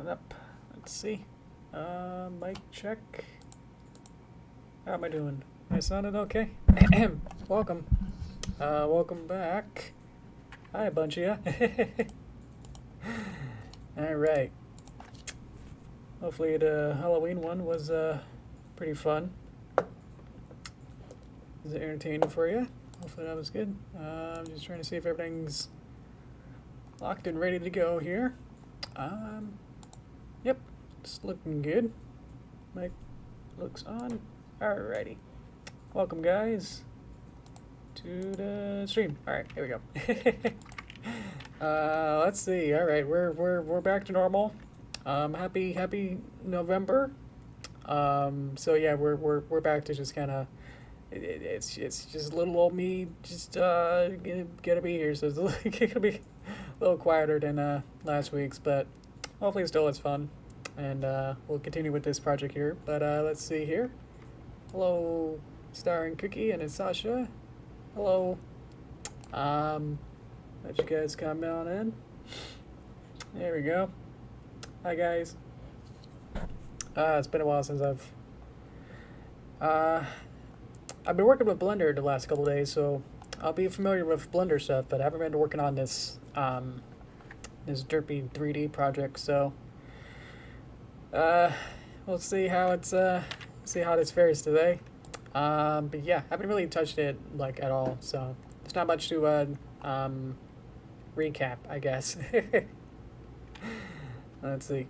coming up. Let's see. Mic check. How am I doing? Am I sounding okay? Welcome. Welcome back. Hi, a bunch of ya. Alright. Hopefully the Halloween one was pretty fun. Is it entertaining for you? Hopefully that was good. I'm just trying to see if everything's locked and ready to go here. Yep, it's looking good. Mic looks on. Alrighty. Welcome, guys, to the stream. Alright, here we go. Let's see. Alright, we're back to normal. Happy November. So yeah, we're back to just kind of it's just little old me just gonna be here, so it's gonna be a little quieter than last week's, but hopefully still it's fun, and we'll continue with this project here. But let's see here. Hello, starring Cookie, and it's Sasha. Hello. Let you guys come on in. There we go. Hi, guys. It's been a while since I've been working with Blender the last couple days, so I'll be familiar with Blender stuff, but I haven't been working on this this Derpy 3D project, so we'll see how it's see how this fares today. But yeah, I haven't really touched it like at all, so there's not much to recap, I guess. Let's see.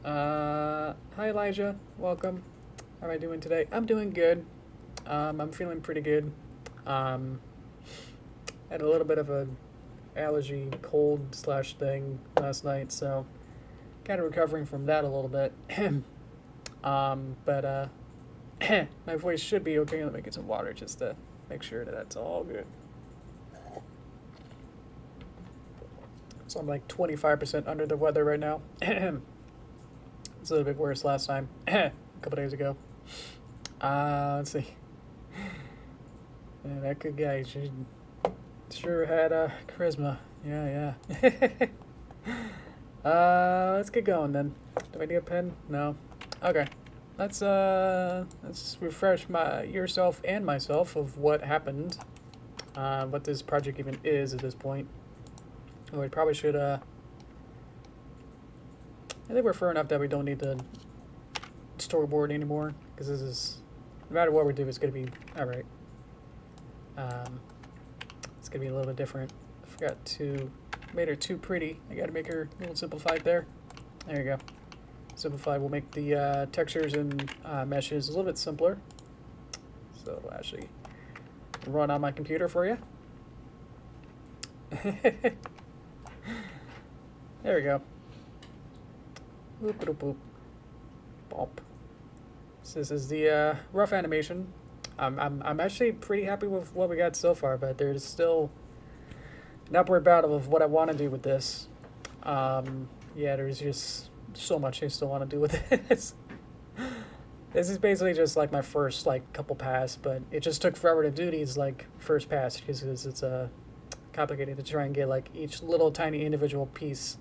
Hi, Elijah. Welcome. How am I doing today? I'm doing good. I'm feeling pretty good. Had a little bit of a allergy cold slash thing last night, so kind of recovering from that a little bit. But my voice should be okay. Let me get some water just to make sure that that's all good. So I'm like 25% under the weather right now. It's a little bit worse last time, a couple days ago. Let's see. Yeah, that good guy, she sure had charisma. Yeah. Let's get going then. Do I need a pen? No. Okay. Let's refresh yourself and myself of what happened, what this project even is at this point. We probably should. I think we're far enough that we don't need the storyboard anymore, because this is, no matter what we do, it's gonna be all right. It's gonna be a little bit different. I forgot to made her too pretty. I gotta make her a little simplified there. There you go. Simplified will make the textures and meshes a little bit simpler. So it'll actually run on my computer for you. There we go. Boop boop boop. Bop. So this is the rough animation. I'm actually pretty happy with what we got so far, but there's still an upward battle of what I want to do with this. Yeah, there's just so much I still want to do with this. This is basically just like my first like couple pass, but it just took forever to do these like first pass because it's complicated to try and get like each little tiny individual piece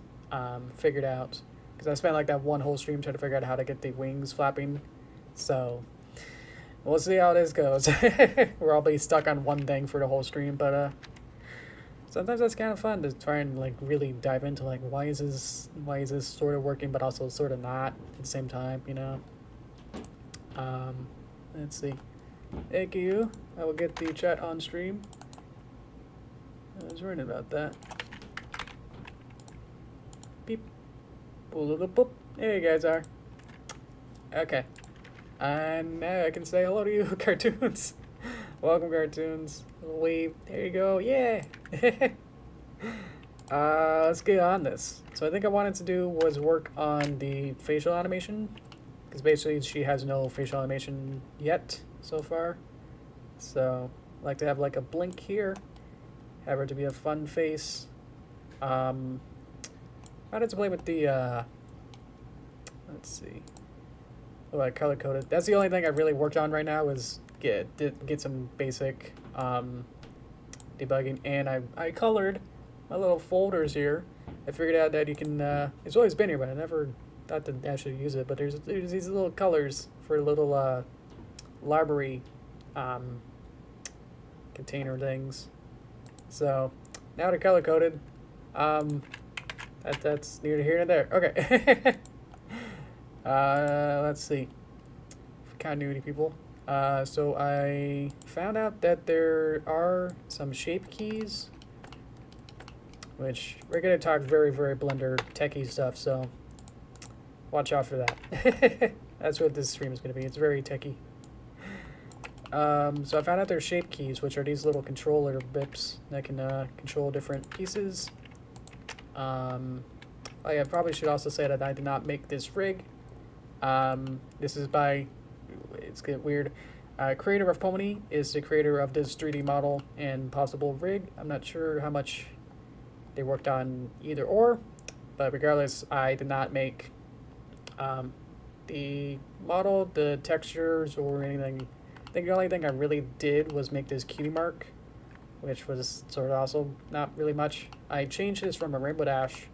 figured out. Because I spent like that one whole stream trying to figure out how to get the wings flapping. So we'll see how this goes. We're all be stuck on one thing for the whole stream, but sometimes that's kind of fun to try and like really dive into like why is this sort of working but also sort of not at the same time, you know. Let's see. Thank you. I will get the chat on stream. I was worried about that. Beep. Boop. There you guys are. Okay. And now I can say hello to you, Cartoons. Welcome, Cartoons. Wave. There you go. Yeah. Let's get on this. So I think I wanted to do was work on the facial animation, because basically she has no facial animation yet so far. So I like to have like a blink here, have her to be a fun face. I wanted to play with the let's see. Oh, I color coded. That's the only thing I really worked on right now is get some basic debugging, and I colored my little folders here. I figured out that you can. It's always been here, but I never thought to actually use it, but there's these little colors for little library container things. So now they're color coded. That's neither here nor there. Okay. Let's see. Continuity people. So I found out that there are some shape keys, which we're gonna talk very, very Blender techie stuff. So watch out for that. That's what this stream is gonna be. It's very techie. So I found out there's shape keys, which are these little controller bips that can control different pieces. Oh yeah, I probably should also say that I did not make this rig. This is by, it's getting weird. Creator of Pony is the creator of this 3D model and possible rig. I'm not sure how much they worked on either or, but regardless, I did not make the model, the textures, or anything. I think the only thing I really did was make this cutie mark, which was sort of also not really much. I changed this from a Rainbow Dash.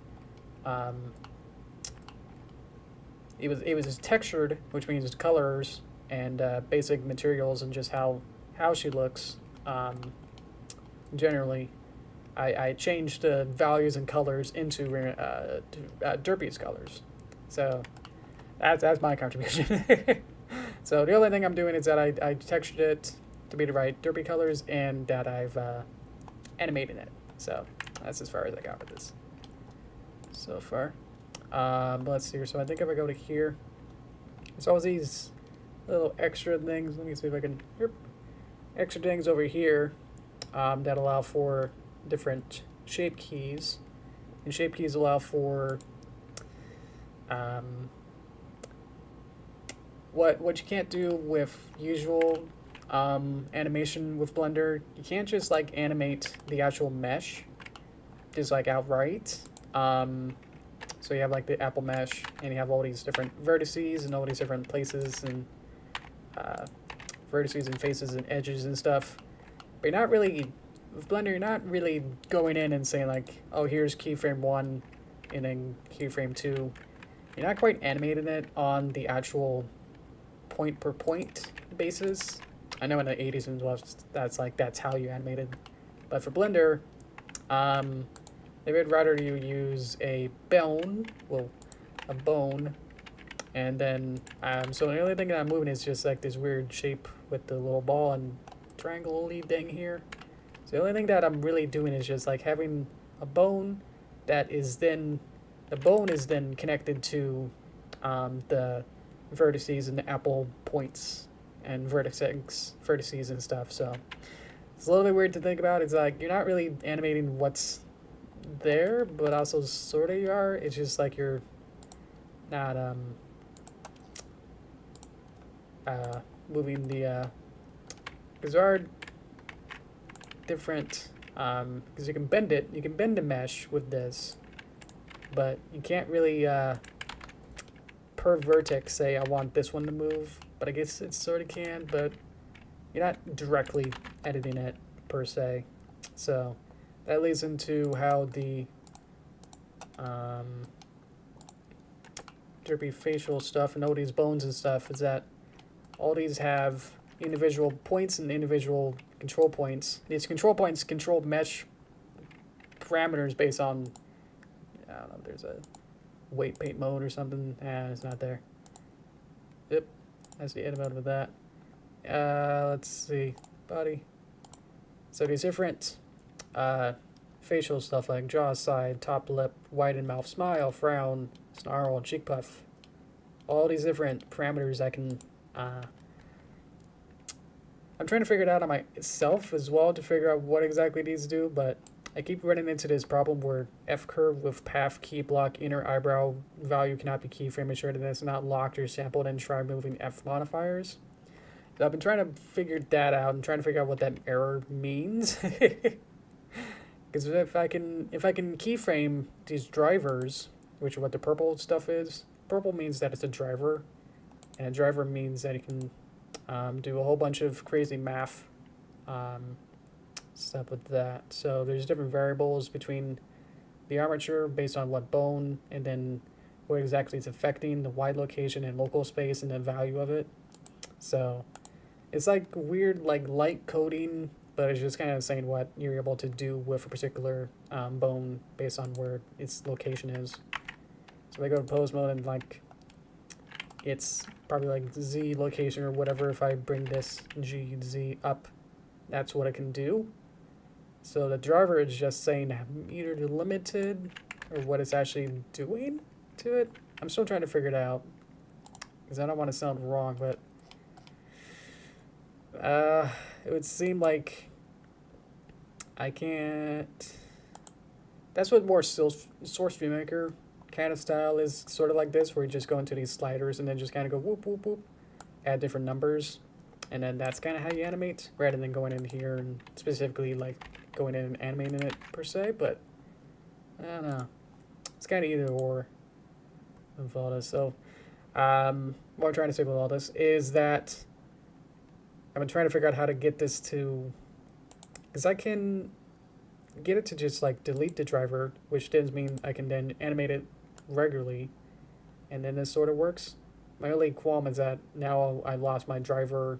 It was textured, which means it's colors and basic materials and just how she looks. Generally, I changed the values and colors into Derpy's colors. So that's my contribution. So the only thing I'm doing is that I textured it to be the right Derpy colors and that I've animated it. So that's as far as I got with this so far. Let's see here. So I think if I go to here, there's all these little extra things. Let me see if I can, extra things over here that allow for different shape keys. And shape keys allow for what you can't do with usual animation with Blender. You can't just like animate the actual mesh just like outright. So you have like the Apple mesh, and you have all these different vertices and all these different places and vertices and faces and edges and stuff. But you're not really, with Blender, you're not really going in and saying like, oh, here's keyframe 1 and then keyframe 2. You're not quite animating it on the actual point per point basis. I know in the 80s and that's how you animated. But for Blender, they would rather you use a bone, and then, so the only thing that I'm moving is just like this weird shape with the little ball and triangle-y thing here. So the only thing that I'm really doing is just like having a bone that is then, the bone is then connected to the vertices and the apple points and vertices and stuff. So it's a little bit weird to think about. It's like you're not really animating what's there, but also sort of you are. It's just like you're not moving the because there are different because you can bend the mesh with this, but you can't really per vertex say I want this one to move, but I guess it sort of can, but you're not directly editing it per se. So that leads into how the Derpy facial stuff and all these bones and stuff is that all these have individual points and individual control points. These control points control mesh parameters based on, I don't know, there's a weight paint mode or something. It's not there. Yep, that's the edit mode with that. Let's see, body. So these different facial stuff like jaw side, top lip, widen mouth, smile, frown, snarl, and cheek puff. All these different parameters I can. I'm trying to figure it out on myself as well to figure out what exactly these do, but I keep running into this problem where F curve with path key block inner eyebrow value cannot be keyframe assured that it's not locked or sampled, and try moving F modifiers. So I've been trying to figure that out and trying to figure out what that error means. Because if I can keyframe these drivers, which is what the purple stuff is, purple means that it's a driver, and a driver means that it can do a whole bunch of crazy math stuff with that. So there's different variables between the armature based on what bone, and then what exactly it's affecting, the wide location and local space and the value of it. So it's like weird like light coding, but it's just kind of saying what you're able to do with a particular bone based on where its location is. So if I go to pose mode and like it's probably like Z location or whatever, if I bring this G, Z up, that's what it can do. So the driver is just saying either limited or what it's actually doing to it. I'm still trying to figure it out because I don't want to sound wrong, but it would seem like I can't. That's what more Source ViewMaker kind of style is, sort of like this, where you just go into these sliders and then just kind of go whoop, whoop, whoop, add different numbers, and then that's kind of how you animate, rather than going in here and specifically like going in and animating it per se. But I don't know, it's kind of either or with all this. So what I'm trying to say with all this is that I've been trying to figure out how to get this to, because I can get it to just like delete the driver, which does mean I can then animate it regularly, and then this sort of works. My only qualm is that now I lost my driver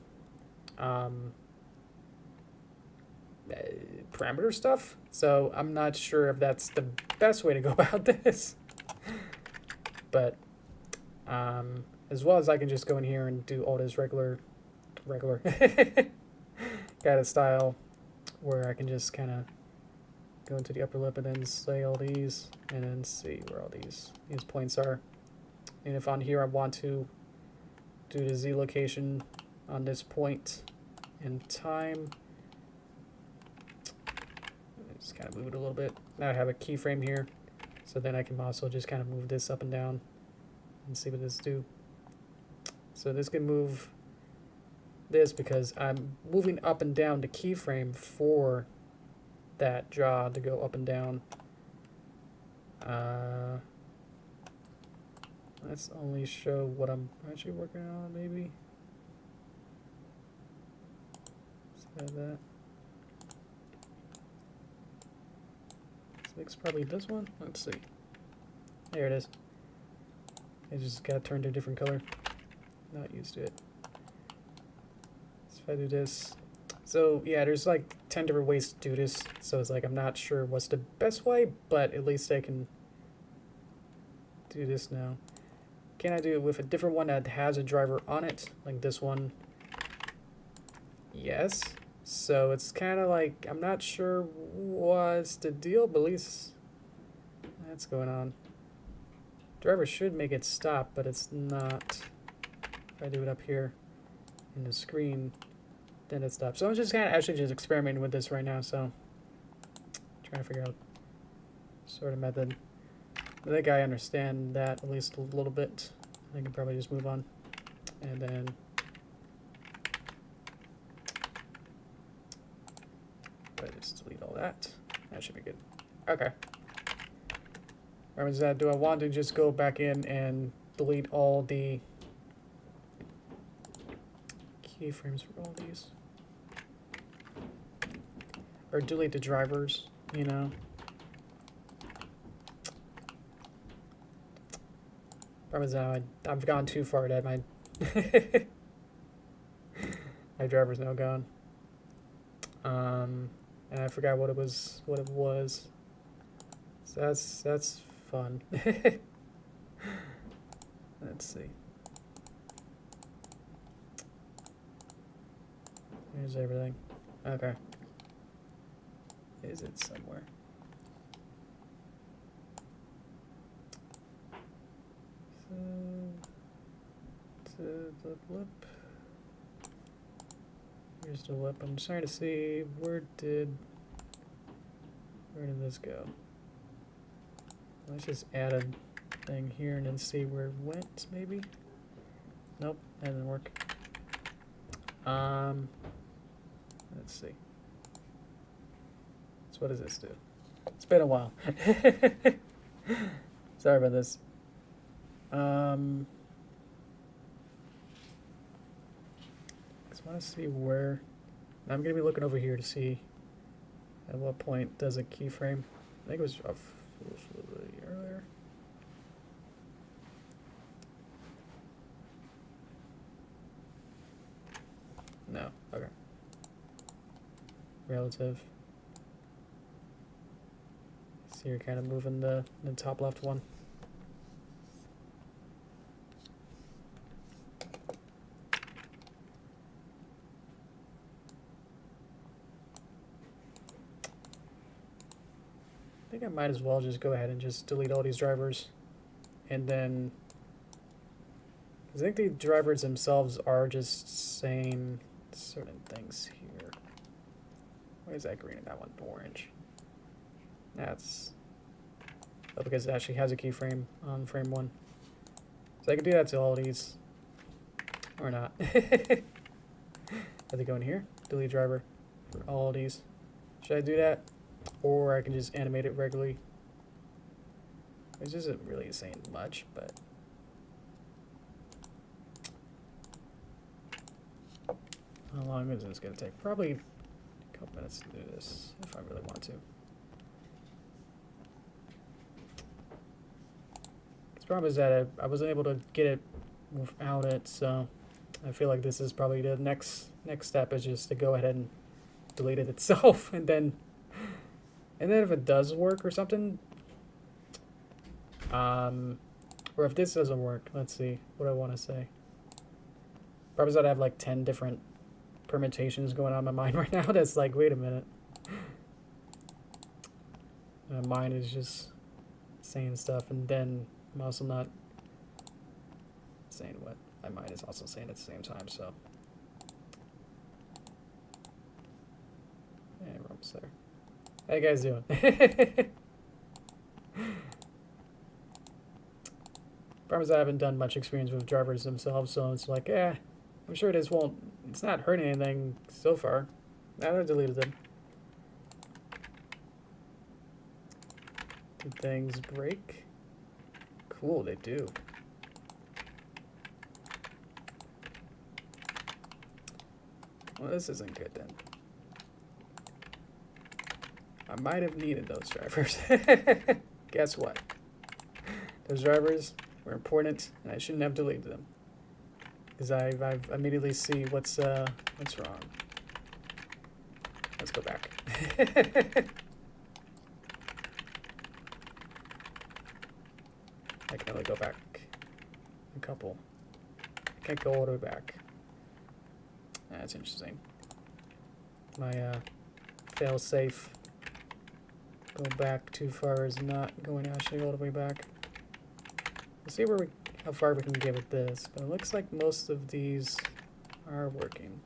parameter stuff, so I'm not sure if that's the best way to go about this. But as well as I can just go in here and do all this regular kind of style, where I can just kind of go into the upper lip and then say all these, and then see where all these points are. And if on here I want to do the Z location on this point in time, just kind of move it a little bit. Now I have a keyframe here, so then I can also just kind of move this up and down and see what this do. So this can move this because I'm moving up and down the keyframe for that jaw to go up and down. Let's only show what I'm actually working on, maybe. Let's add that. So it's probably this one. Let's see. There it is. I just got turned to a different color. Not used to it. So if I do this. So yeah, there's like 10 different ways to do this. So it's like I'm not sure what's the best way, but at least I can do this now. Can I do it with a different one that has a driver on it, like this one? Yes. So it's kind of like, I'm not sure what's the deal, but at least that's going on. Driver should make it stop, but it's not. If I do it up here in the screen, then it stops. So I'm just kind of actually just experimenting with this right now, so trying to figure out sort of method. I think I understand that at least a little bit. I can probably just move on. And then I just delete all that. That should be good. Okay. Remember that, do I want to just go back in and delete all the keyframes for all these? Or delete the drivers, you know? Problem is now I've gone too far that my my driver's now gone. And I forgot what it was. So that's fun. Let's see. Here's everything. Okay. Is it somewhere? So, to the lip. Here's the lip. I'm just trying to see where did this go? Let's just add a thing here and then see where it went, maybe? Nope, that didn't work. Let's see. So what does this do? It's been a while. Sorry about this. Just want to see where. I'm going to be looking over here to see at what point does a keyframe. I think it was earlier. No. Okay. Relative. So you're kind of moving the top left one. I think I might as well just go ahead and just delete all these drivers. And then I think the drivers themselves are just saying certain things here. Why is that green and that one orange? That's because it actually has a keyframe on frame 1. So I can do that to all these. Or not. Have they go in here? Delete driver for all of these. Should I do that? Or I can just animate it regularly. Which isn't really saying much, but how long is this going to take? Probably a couple minutes to do this, if I really want to. The problem is that I wasn't able to get it without it, so I feel like this is probably the next step is just to go ahead and delete it itself, and then if it does work or something, or if this doesn't work, let's see what I want to say. Probably that I have like 10 different permutations going on in my mind right now. That's like, wait a minute. Mine is just saying stuff, and then I'm also not saying what my mind is also saying at the same time, so. Yeah, we're almost there. How you guys doing? Problem is I haven't done much experience with drivers themselves, so it's like, I'm sure this won't, it's not hurting anything so far. Now I deleted them. Did things break? Cool, they do. Well, this isn't good then. I might have needed those drivers. Guess what? Those drivers were important, and I shouldn't have deleted them. Because I immediately see what's wrong. Let's go back. I can only go back a couple. I can't go all the way back. That's interesting. My fail-safe go back too far is not going actually all the way back. Let's see how far we can get with this, but it looks like most of these are working.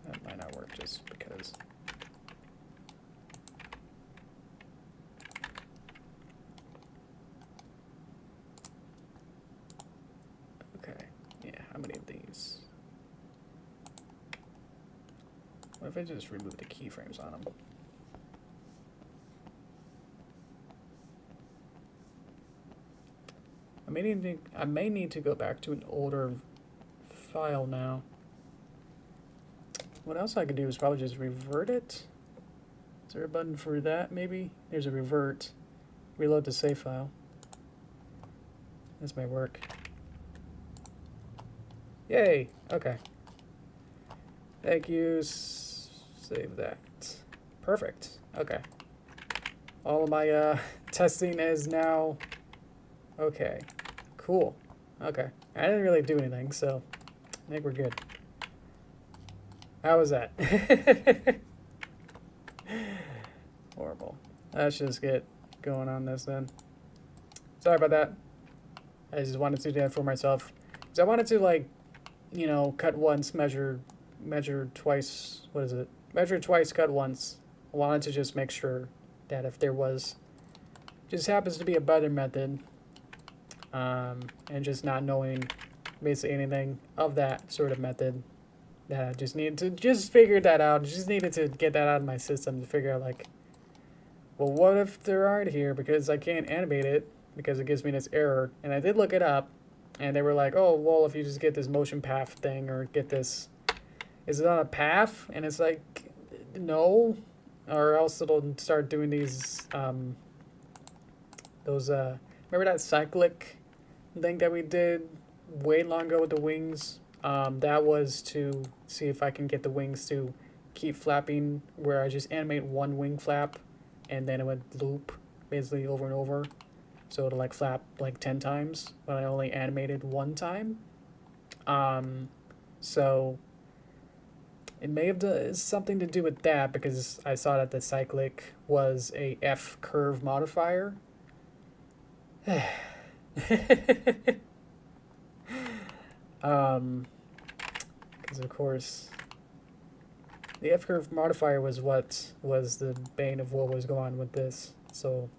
That might not work just because. Okay, yeah, how many of these? What if I just remove the keyframes on them? I may need to go back to an older file now. What else I could do is probably just revert it. Is there a button for that, maybe? There's a revert. Reload the save file. This may work. Yay! Okay. Thank you. Save that. Perfect. Okay. All of my testing is now okay. Cool. Okay. I didn't really do anything, so I think we're good. How was that? Horrible. Let's just get going on this then. Sorry about that. I just wanted to do that for myself. Because I wanted to, like, you know, cut once, measure twice. What is it? Measure twice, cut once. I wanted to just make sure that if there was, just happens to be a better method, and just not knowing basically anything of that sort of method, that I just needed to just figure that out. Just needed to get that out of my system to figure out, like, well, what if there aren't here because I can't animate it because it gives me this error. And I did look it up, and they were like, oh, well, if you just get this motion path thing or get this, is it on a path? And it's like, no, or else it'll start doing these those remember that cyclic thing that we did way long ago with the wings? That was to see if I can get the wings to keep flapping, where I just animate one wing flap and then it would loop basically over and over. So it'll like flap like 10 times, but I only animated one time. So it may have something to do with that, because I saw that the cyclic was a F curve modifier. Because of course the F curve modifier was what was the bane of what was going on with this. So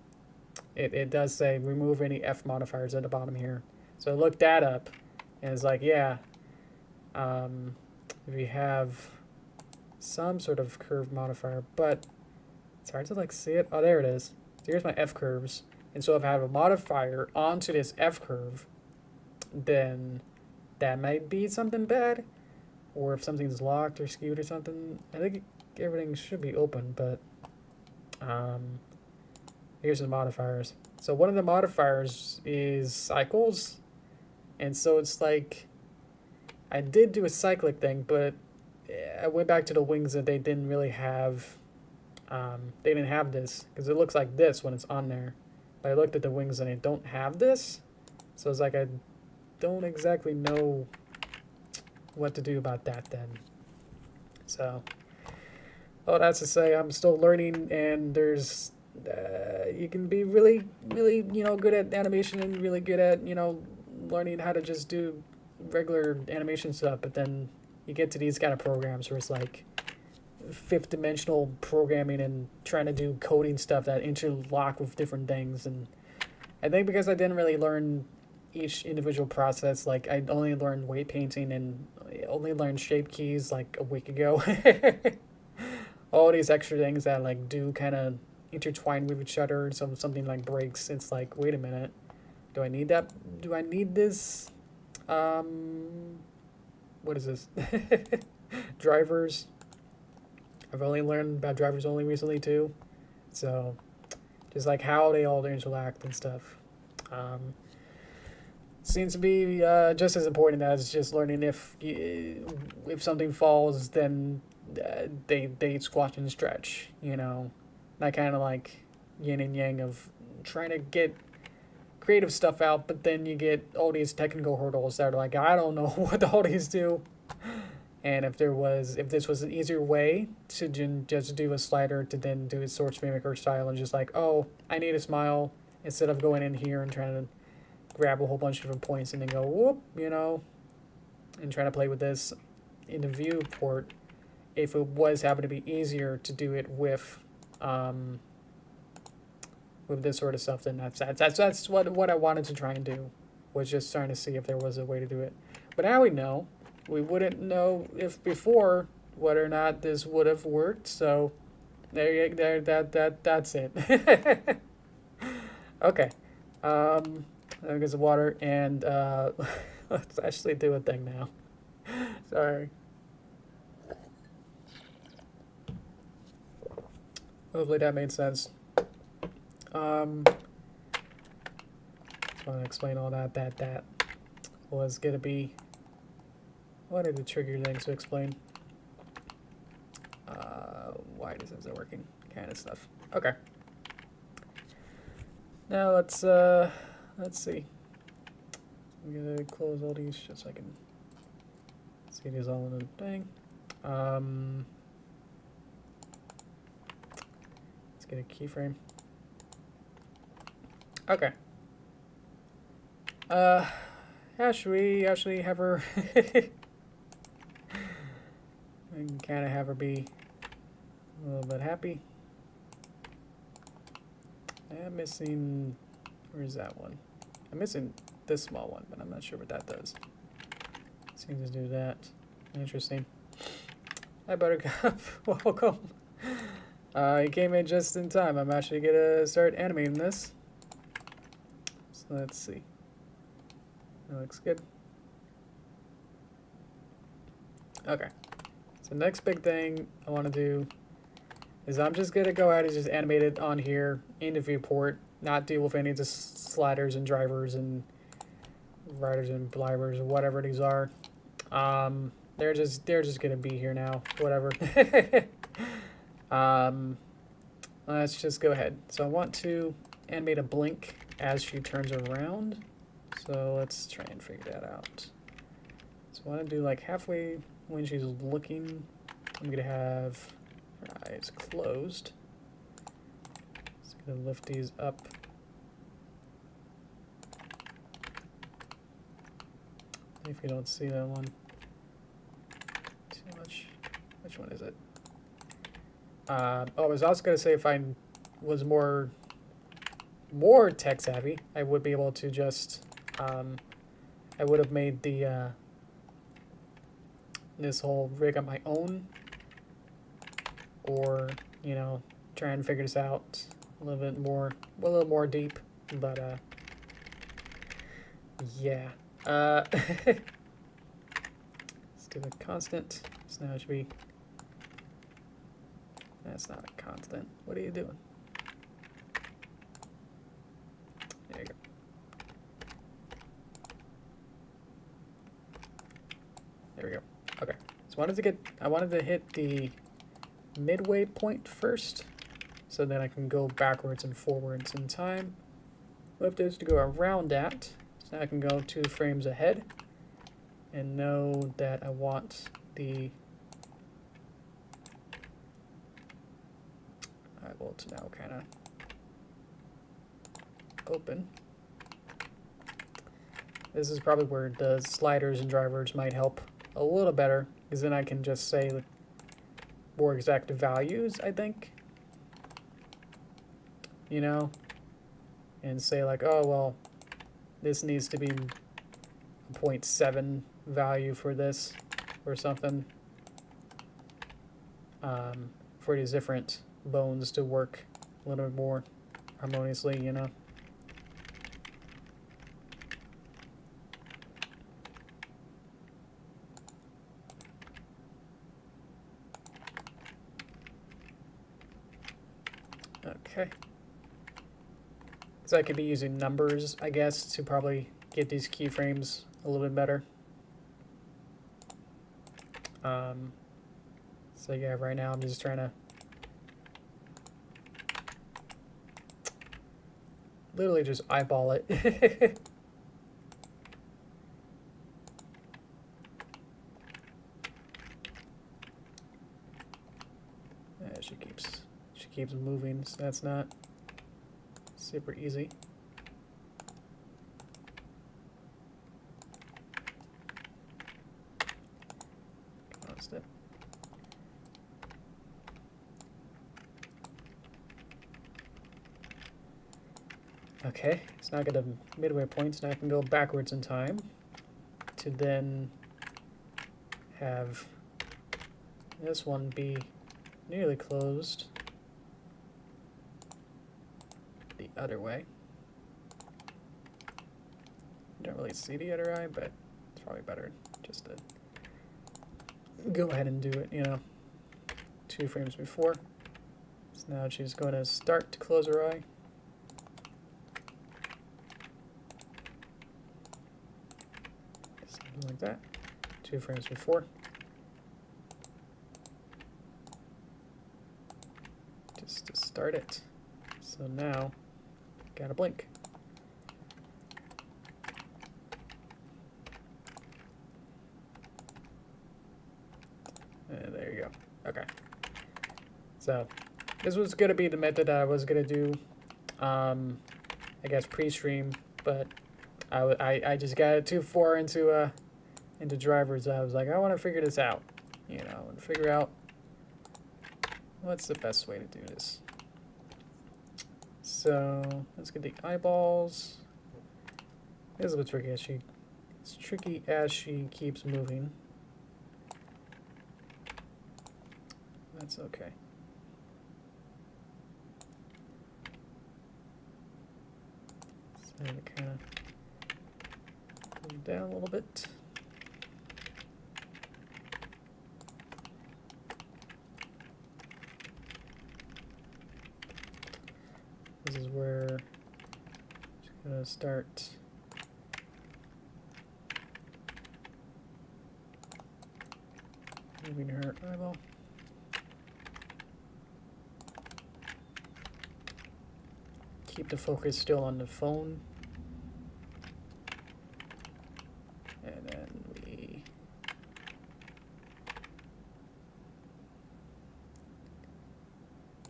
it does say remove any F modifiers at the bottom here. So I looked that up and it's like, yeah, if you have some sort of curve modifier, but it's hard to like see it. Oh, there it is. So here's my F curves. And so if I have a modifier onto this F curve, then that might be something bad. Or if something's locked or skewed or something. I think everything should be open, but here's the modifiers. So one of the modifiers is cycles. And so it's like, I did do a cyclic thing, but I went back to the wings that they didn't really have. They didn't have this, because it looks like this when it's on there. But I looked at the wings and they don't have this. So it's like, I don't exactly know what to do about that then. So, all that's to say, I'm still learning, and there's, you can be really, really, good at animation and really good at, learning how to just do regular animation stuff, but then you get to these kind of programs where it's like fifth dimensional programming and trying to do coding stuff that interlock with different things. And I think because I didn't really learn each individual process, like I only learned weight painting and only learned shape keys like a week ago. All these extra things that like do kind of intertwine with each other, so something like breaks, it's like, wait a minute, do I need that? Do I need this? What is this? Drivers. I've only learned about drivers only recently too. So just like how they all interact and stuff. Seems to be just as important as just learning if something falls, then they squash and stretch, That kind of like yin and yang of trying to get creative stuff out, but then you get all these technical hurdles that are like, I don't know what all these do. And if this was an easier way to just do a slider to then do a source mimicker style and just like, oh, I need a smile, instead of going in here and trying to grab a whole bunch of different points and then go whoop, and trying to play with this in the viewport. If it was happened to be easier to do it with this sort of stuff, then that's what I wanted to try and do, was just trying to see if there was a way to do it. But now we know. We wouldn't know if before whether or not this would have worked. So that's it. Okay. I'll get some water and let's actually do a thing now. Sorry. Hopefully that made sense. Just want to explain all that was gonna be. What are the trigger things to explain? Why this isn't working, kind of stuff. Okay. Now let's see. I'm gonna close all these just so I can see these all in a thing. Let's get a keyframe. Okay. Should we actually have her? We can kind of have her be a little bit happy. I'm missing, where's that one? I'm missing this small one, but I'm not sure what that does. Seems to do that. Interesting. Hi, Buttercup. Welcome. You came in just in time. I'm actually gonna start animating this. So let's see. That looks good. Okay. So next big thing I want to do is I'm just going to go ahead and just animate it on here in the viewport, not deal with any of the sliders and drivers and riders and blivers or whatever these are. They're just going to be here now, whatever. Let's just go ahead. So I want to animate a blink as she turns around. So let's try and figure that out. So I want to do like halfway when she's looking. I'm going to have her eyes closed. Just going to lift these up. If you don't see that one too much. Which one is it? Oh, I was also going to say if I was more tech savvy, I would be able to just, I would have made the, this whole rig on my own, or, you know, try and figure this out a little more deep, but, yeah. Let's do a constant, so now it should be, that's not a constant. What are you doing? There you go. There we go. Okay. So I wanted to hit the midway point first, so then I can go backwards and forwards in time. Flip this to go around that, so now I can go 2 frames ahead, and know that I want the eyeball to now kind of open. This is probably where the sliders and drivers might help a little better, because then I can just say more exact values, I think. You know? And say like, oh, well, this needs to be a 0.7 value for this, or something. For these different bones to work a little bit more harmoniously, you know? Okay. So I could be using numbers, I guess, to probably get these keyframes a little bit better. So yeah, right now I'm just trying to literally just eyeball it. Yeah, she keeps moving, so that's not super easy. Constant. Okay, so now I got a midway point, so now I can go backwards in time to then have this one be nearly closed the other way. You don't really see the other eye, but it's probably better just to go ahead and do it, you know, 2 frames before. So now she's going to start to close her eye. Something like that. 2 frames before. Just to start it. So now, gotta blink. And there you go. Okay. So, this was gonna be the method that I was gonna do, I guess pre-stream, but I just got it too far into drivers. I was like, I want to figure this out, you know, and figure out what's the best way to do this. So let's get the eyeballs. This is a bit tricky it's tricky as she keeps moving. That's okay. So to kind of move down a little bit. this is where I'm gonna start moving her eyeball. Keep the focus still on the phone. And then we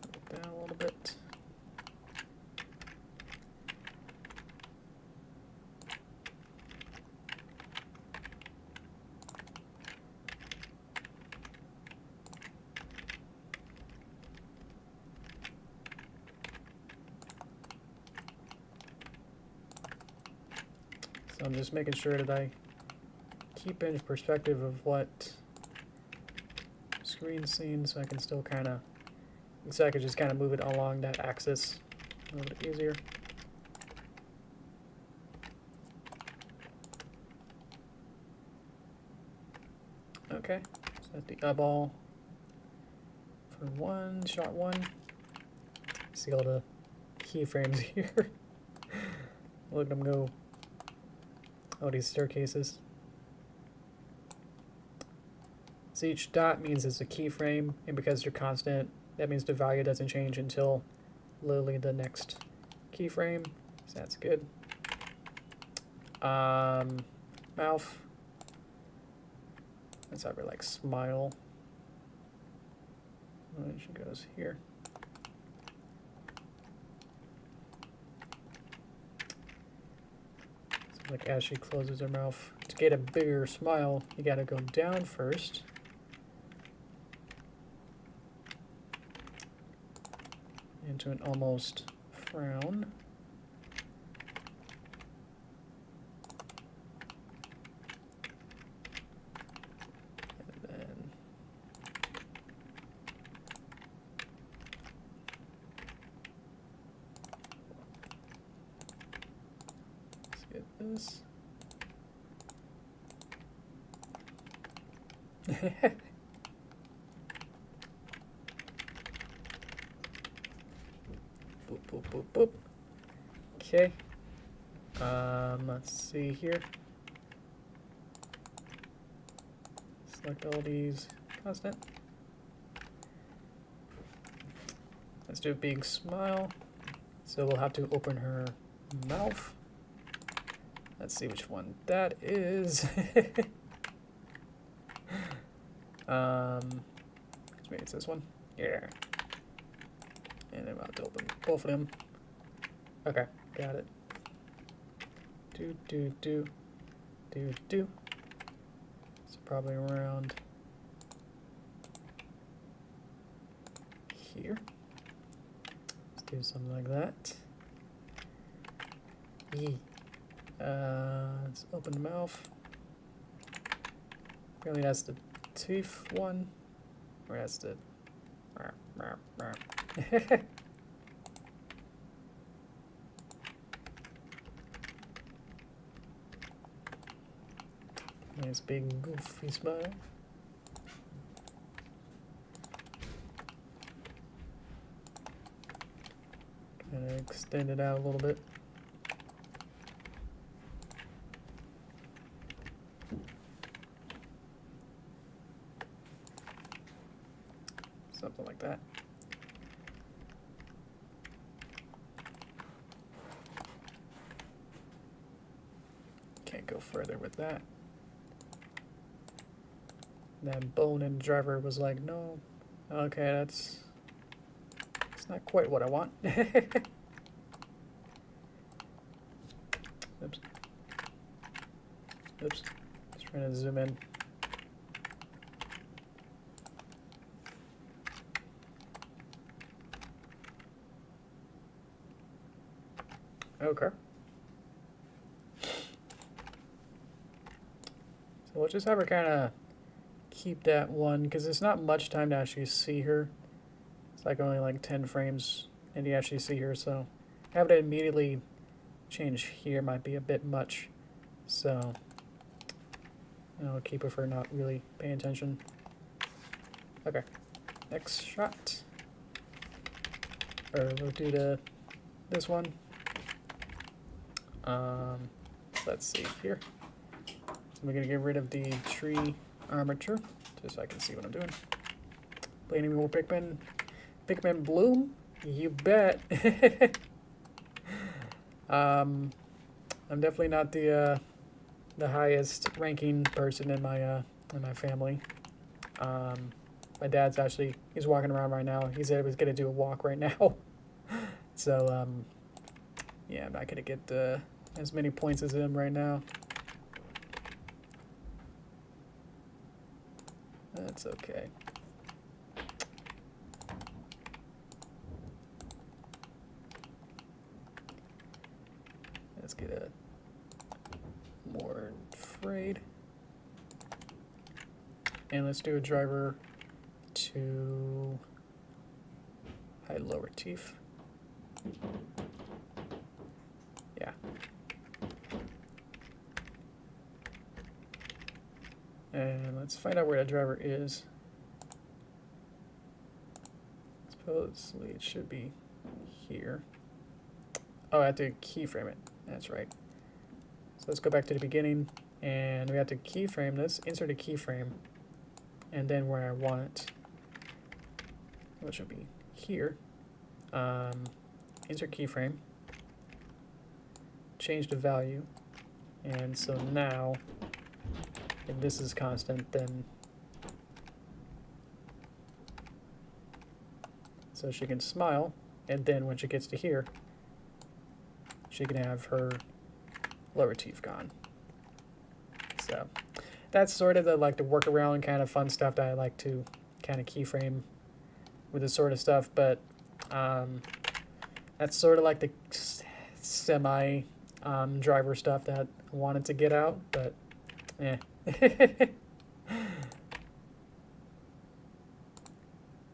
move down a little bit. So I'm just making sure that I keep in perspective of what screen's seeing, so I can still kind of, so I could just kind of move it along that axis a little bit easier. Okay, set the eyeball for one, shot one. See all the keyframes here. Look at them go. All these staircases. So each dot means it's a keyframe, and because they're constant, that means the value doesn't change until literally the next keyframe. So that's good. Mouth. Let's have her like smile. And she goes here. Like as she closes her mouth. To get a bigger smile, you gotta go down first. Into an almost frown. And then let's get this. Boop, boop, boop, boop. Okay. Let's see here. Select all these constant. Let's do a big smile. So we'll have to open her mouth. Let's see which one that is. Maybe it's this one. Yeah. And I'm about to open both of them. Okay, got it. Do. It's probably around here. Let's do something like that. Let's open the mouth. Apparently that's the teeth one. Or that's the... Nice big goofy smile. Kind of extend it out a little bit. Something like that. Can't go further with that. That bone and driver was like, no. Okay, that's not quite what I want. Oops. Oops. Just trying to zoom in. Okay. So we'll just have her kind of keep that one, because it's not much time to actually see her. It's like only like 10 frames and you actually see her, so having it immediately change here might be a bit much. So I'll keep her for not really paying attention. Okay, next shot. Or we'll do the this one. Let's see here. So we're gonna get rid of the tree armature, just so I can see what I'm doing. Play any more Pikmin? Pikmin Bloom? You bet. I'm definitely not the highest ranking person in my family. My dad's actually, he's walking around right now. He said he was gonna do a walk right now. So yeah, I'm not gonna get as many points as him right now. That's okay. Let's get a more frayed. And let's do a driver to hide lower teeth. Yeah. And let's find out where that driver is. Supposedly it should be here. Oh, I have to keyframe it. That's right. So let's go back to the beginning, and we have to keyframe this, insert a keyframe, and then where I want it, which would be here. Insert keyframe, change the value, and so now, if this is constant, then so she can smile, and then when she gets to here, she can have her lower teeth gone. So that's sort of the like the workaround kind of fun stuff that I like to kind of keyframe with this sort of stuff, but that's sort of like the semi driver stuff that I wanted to get out, but eh.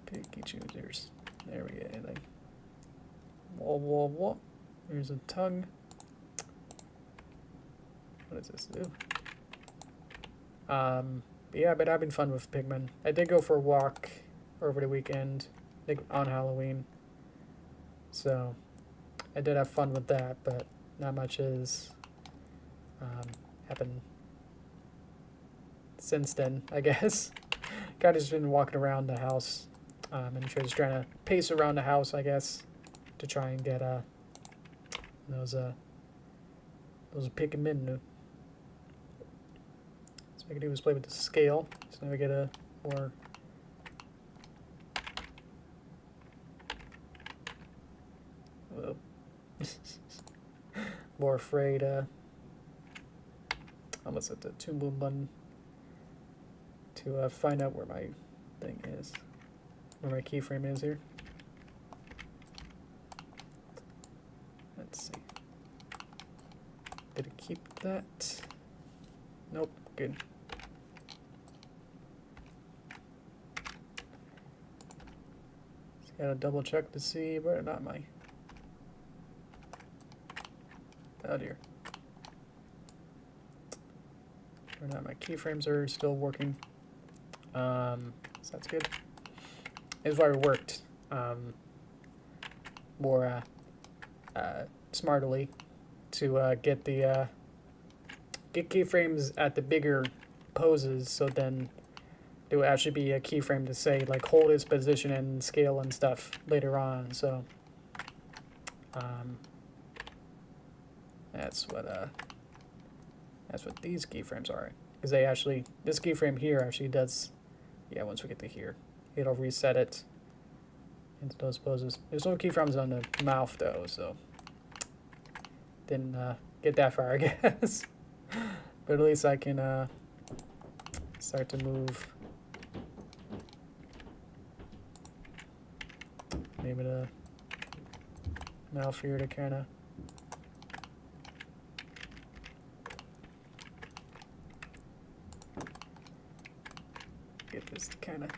Picky choosers. There we go. Like, whoa. There's a tongue. What does this do? Yeah, but having fun with Pikmin. I did go for a walk over the weekend, like on Halloween. So I did have fun with that, but not much has happened since then, I guess. Kind of just been walking around the house, and just trying to pace around the house, I guess, to try and get those Pikmin. So what I can do is play with the scale, so now we get a more more afraid. Almost at the Toon Boom button to find out where my thing is, where my keyframe is here. Let's see. Did it keep that? Nope. Good. Just gotta double check to see where or not my. Oh dear. Or not my keyframes are still working. So that's good. This is why we worked more smartly to get the get keyframes at the bigger poses, so then there will actually be a keyframe to say like hold its position and scale and stuff later on. So that's what these keyframes are, because they actually, this keyframe here actually does, yeah, once we get to here, it'll reset it into those poses. There's no keyframes on the mouth though, so didn't get that far, I guess. But at least I can start to move maybe the mouth here to kind of get this to kind of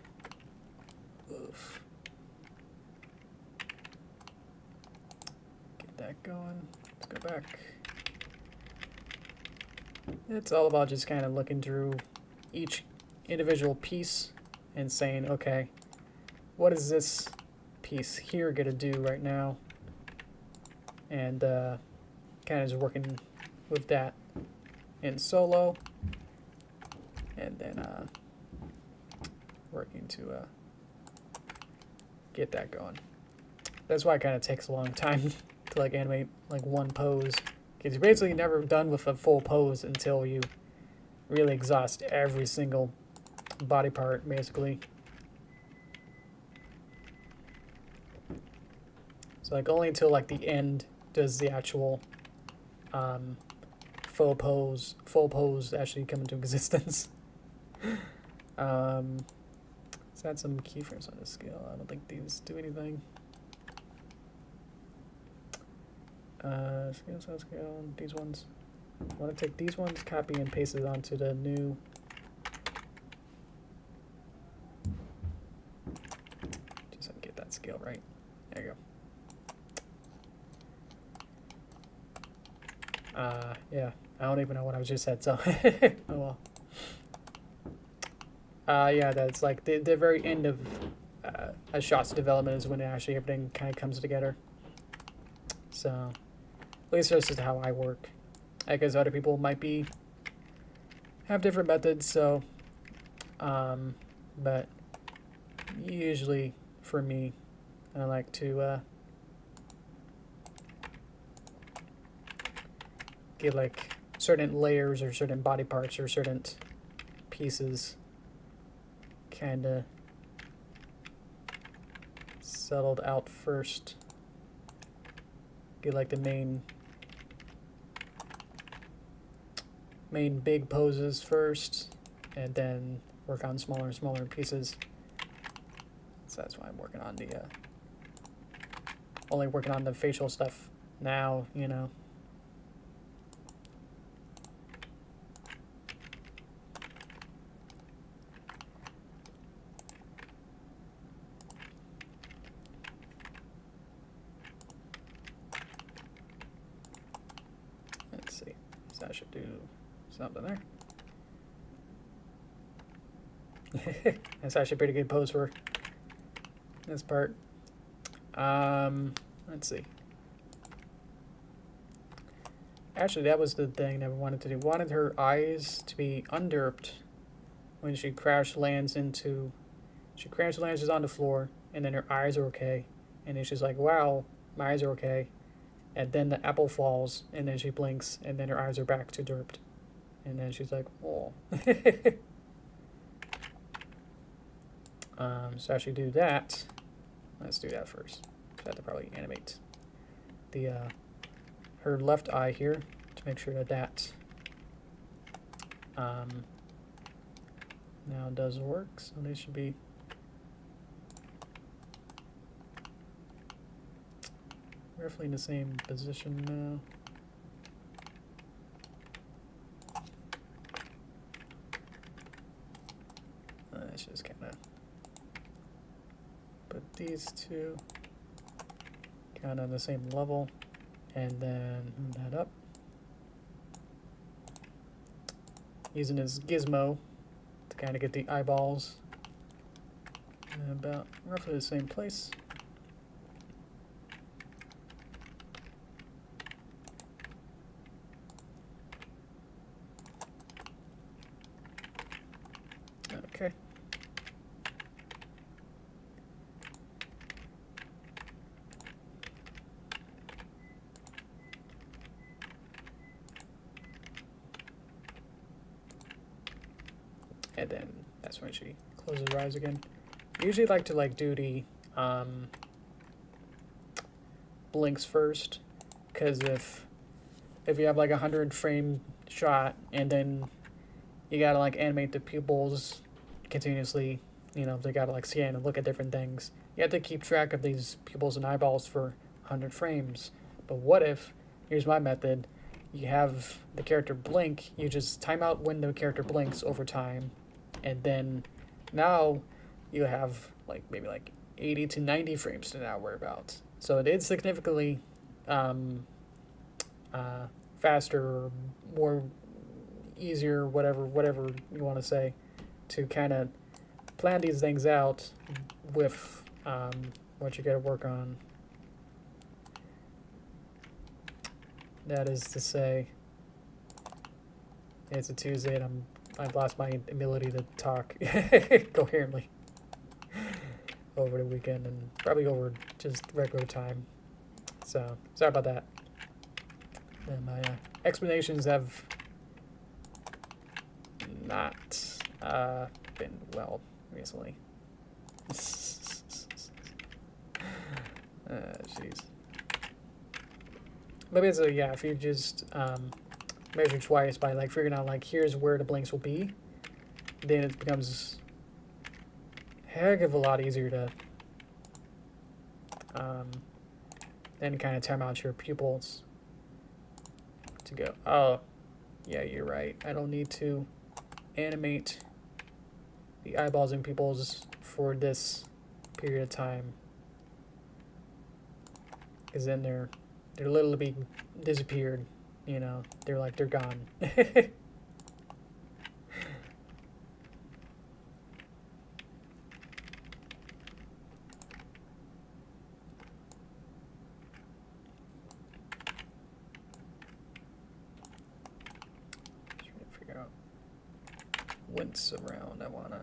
get that going. Let's go back. It's all about just kind of looking through each individual piece and saying, okay, what is this piece here going to do right now? and kind of just working with that in solo, and then working to get that going. That's why it kind of takes a long time to like animate like one pose, because you're basically never done with a full pose until you really exhaust every single body part, basically. So like only until like the end does the actual full pose actually come into existence. Let's add some keyframes on this scale. I don't think these do anything. Scale, these ones. I want to take these ones, copy and paste it onto the new. Just so I can get that scale right. There you go. Yeah, I don't even know what I was just said, so oh well. Yeah, that's like the very end of a shot's development is when actually everything kind of comes together. So, at least this is how I work. I guess other people might have different methods, so, but usually for me, I like to get like certain layers or certain body parts or certain pieces kind of settled out first. Get like the main big poses first, and then work on smaller and smaller pieces. So that's why I'm working on the only working on the facial stuff now, you know. Let's see. So I should do something there. That's actually a pretty good pose for this part. Let's see. Actually, that was the thing that we wanted to do. We wanted her eyes to be underped when she crash lands on the floor, and then her eyes are okay, and then she's like, "Wow, my eyes are okay," and then the apple falls, and then she blinks, and then her eyes are back to derped, and then she's like, "Oh." So actually do that. Let's do that first. So I have to probably animate the her left eye here to make sure that now does work. So they should be roughly in the same position now. Let's just kind of put these two kind of on the same level, and then move that up. Using this gizmo to kind of get the eyeballs about roughly the same place. Okay. And then that's when she closes her eyes again. I usually like to do the blinks first, because if you have like a 100 frame shot and then you gotta like animate the pupils continuously, you know, they gotta like scan and look at different things. You have to keep track of these pupils and eyeballs for 100 frames. But what if, here's my method, you have the character blink, you just time out when the character blinks over time, and then now you have like maybe like 80 to 90 frames to now worry about. So it is significantly faster, or more easier, whatever you want to say, to kind of plan these things out with what you got to work on. That is to say, it's a Tuesday and I've lost my ability to talk coherently over the weekend and probably over just regular time. So sorry about that. And my explanations have not been well recently. Jeez. But basically, yeah, if you just measure twice by like figuring out like here's where the blinks will be, then it becomes a heck of a lot easier to then kind of time out your pupils to go, oh, yeah, you're right. I don't need to animate the eyeballs and pupils for this period of time, because then they're literally disappeared. You know, they're gone. Wince around. I wanna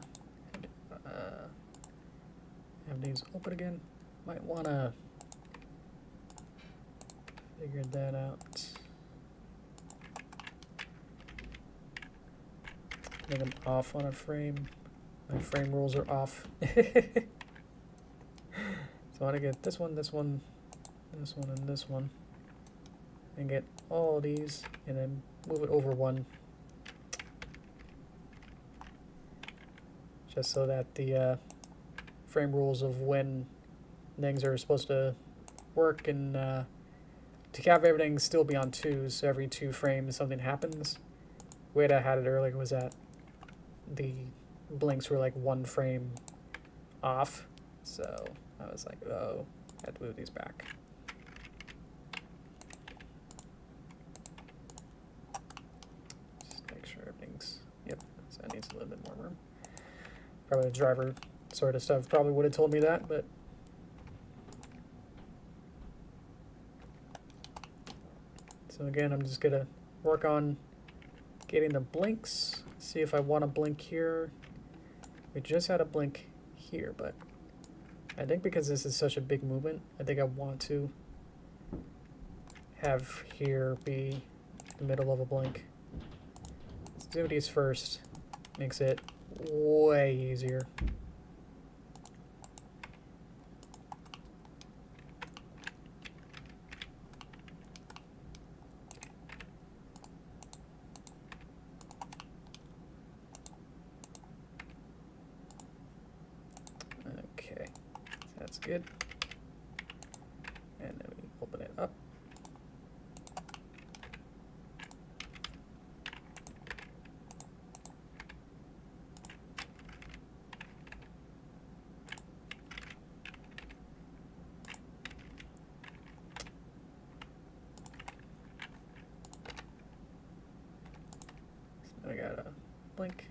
have these open again. Might wanna figure that out. I think I'm off on a frame. My frame rules are off. So I want to get this one, this one, this one, and this one, and get all these, and then move it over one. Just so that the frame rules of when things are supposed to work and to have everything still be on 2, so every 2 frames something happens. The way that I had it earlier was that the blinks were like 1 frame off, so I was like, oh, I have to move these back. Just make sure everything's, yep, so that needs a little bit more room. Probably the driver sort of stuff probably would have told me that, but so again, I'm just gonna work on getting the blinks, see if I want to blink here. We just had a blink here, but I think because this is such a big movement, I think I want to have here be the middle of a blink. Let's do these first. Makes it way easier. Okay, that's good. And then we open it up. I got a blink,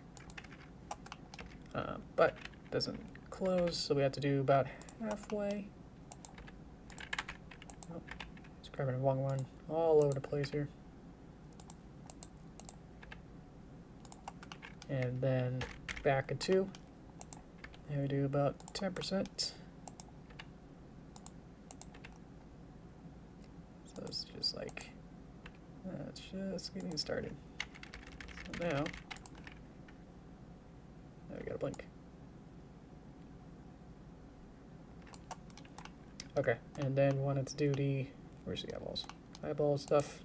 but doesn't close, so we have to do about halfway. Oh, just grabbing the wrong one all over the place here. And then back a 2, and we do about 10%. So it's just like, it's just getting started. So now we got a blink. Okay, and then wanted to do the, where's the eyeballs? Eyeball stuff.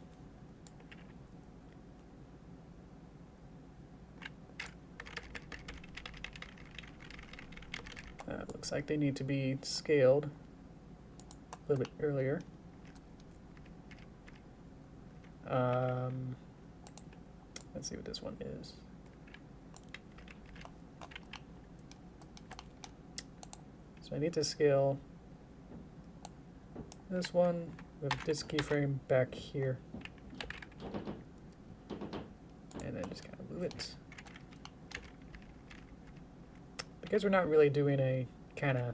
Looks like they need to be scaled a little bit earlier. Let's see what this one is. So I need to scale this one with this keyframe back here. And then just kind of move it. Because we're not really doing a kind of,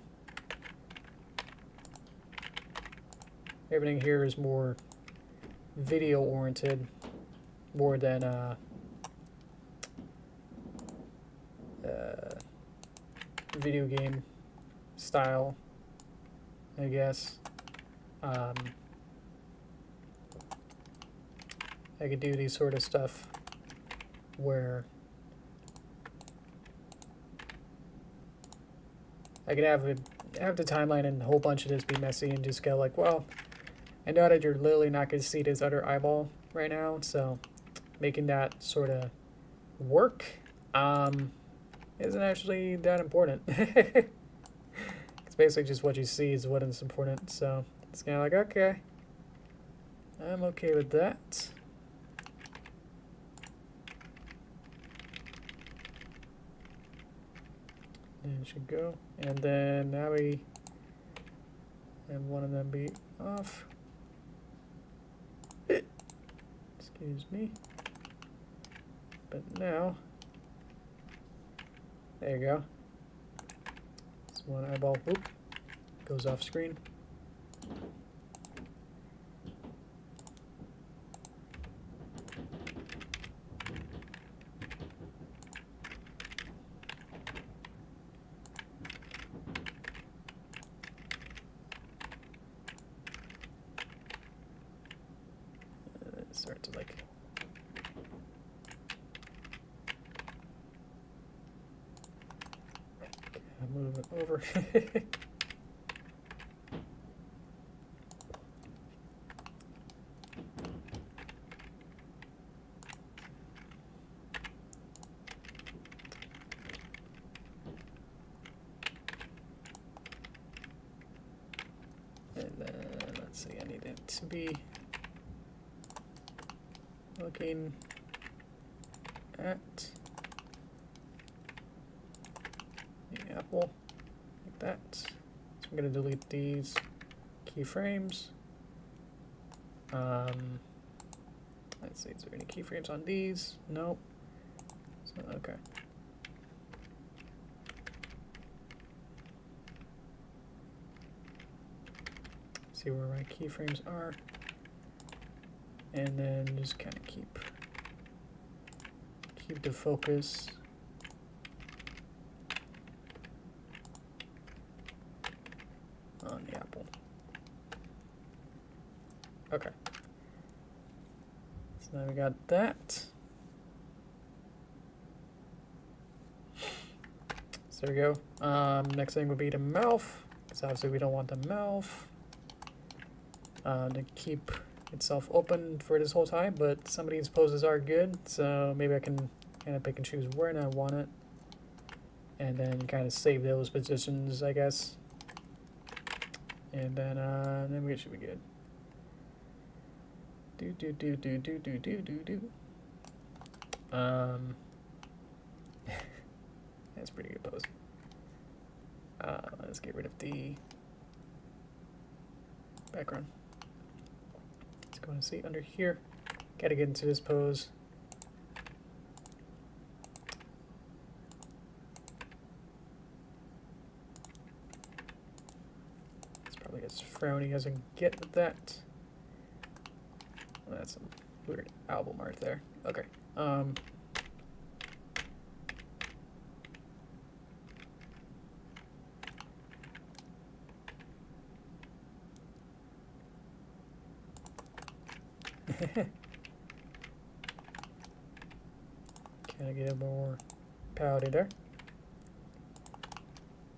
everything here is more video oriented more than video game style, I guess. I could do these sort of stuff where I could have the timeline and a whole bunch of this be messy and just go like, well, I know that you're literally not going to see this other eyeball right now, so making that sort of work isn't actually that important. It's basically just what you see is what is important, so it's kind of like, okay, I'm okay with that. And it should go. And then now we have one of them be off. Excuse me. But now, there you go. This one eyeball, whoop, goes off screen. Start to like move it over. And then let's see, I need it to be looking at the apple like that. So I'm going to delete these keyframes. Let's see, is there any keyframes on these? Nope. So, okay. See where my keyframes are. And then just kind of keep the focus on the apple. Okay. So now we got that. So there we go. Next thing would be the mouth, because obviously we don't want the mouth to keep itself open for this whole time, but some of these poses are good, so maybe I can kind of pick and choose where I want it, and then kind of save those positions, I guess. And then we should be good. That's a pretty good pose. Let's get rid of the background. Go and see under here. Gotta get into this pose. It's probably as frowny as I can get with that. Well, that's some weird album art there. Okay. Can I get a more pouty there?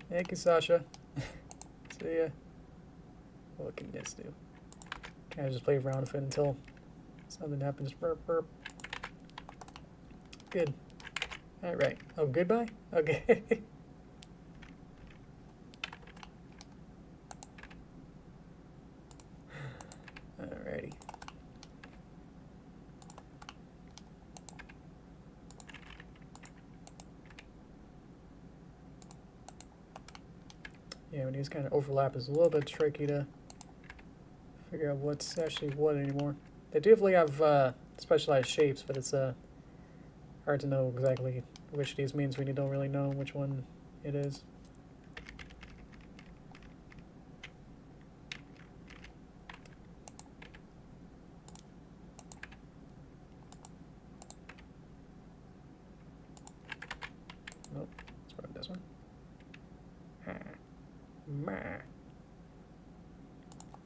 Thank you, Sasha. See ya. What can this do? Can I just play around with it until something happens? Burp, burp. Good. Alright. Oh, goodbye? Okay. Alrighty. Yeah, when these kind of overlap, is a little bit tricky to figure out what's actually what anymore. They definitely have specialized shapes, but it's hard to know exactly which these means when you don't really know which one it is.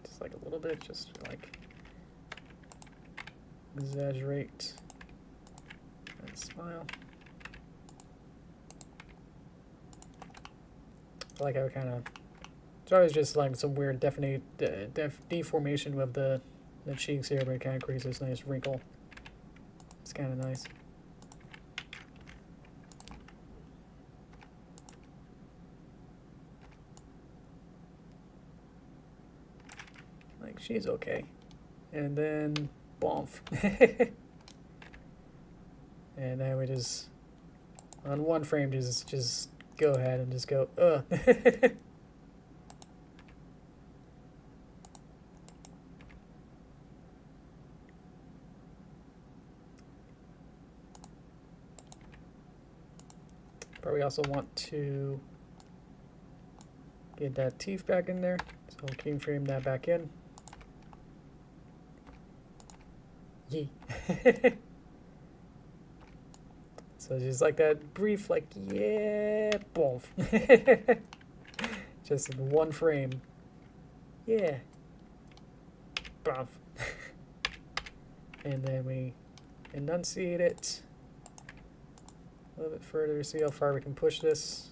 Just like a little bit, just to like exaggerate that smile. I like how it kind of, it's always just like some weird deformation of the cheeks here, but it kind of creates this nice wrinkle. It's kind of nice. Like, she's okay. And then, bomf. And then we just, on one frame, just go ahead and just go, ugh. Probably also want to get that teeth back in there, so we'll keyframe that back in. Yee. So just like that brief, like, yeah, boom. Just in one frame. Yeah. Boom. And then we enunciate it a little bit further, see how far we can push this.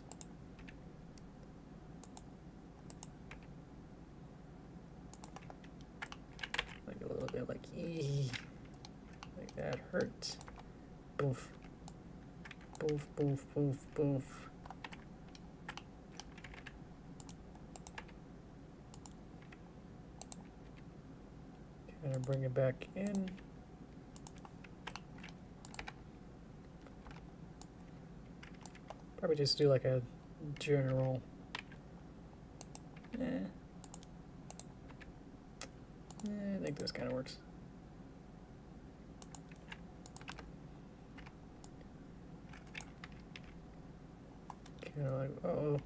Like a little bit like, ee. Like that hurt. Boof. Boof, boof, boof, boof. Kind of bring it back in. Probably just do like a general. I think this kind of works. Kind of like, uh-oh.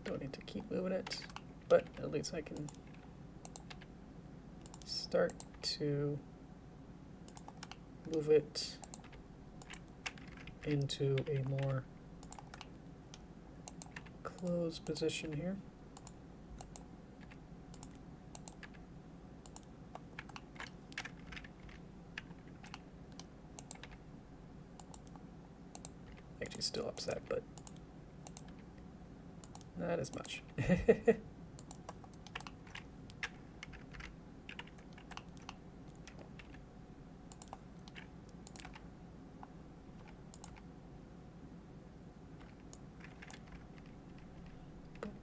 Don't need to keep moving it, but at least I can start to move it into a more closed position here. Actually still upset, but not as much.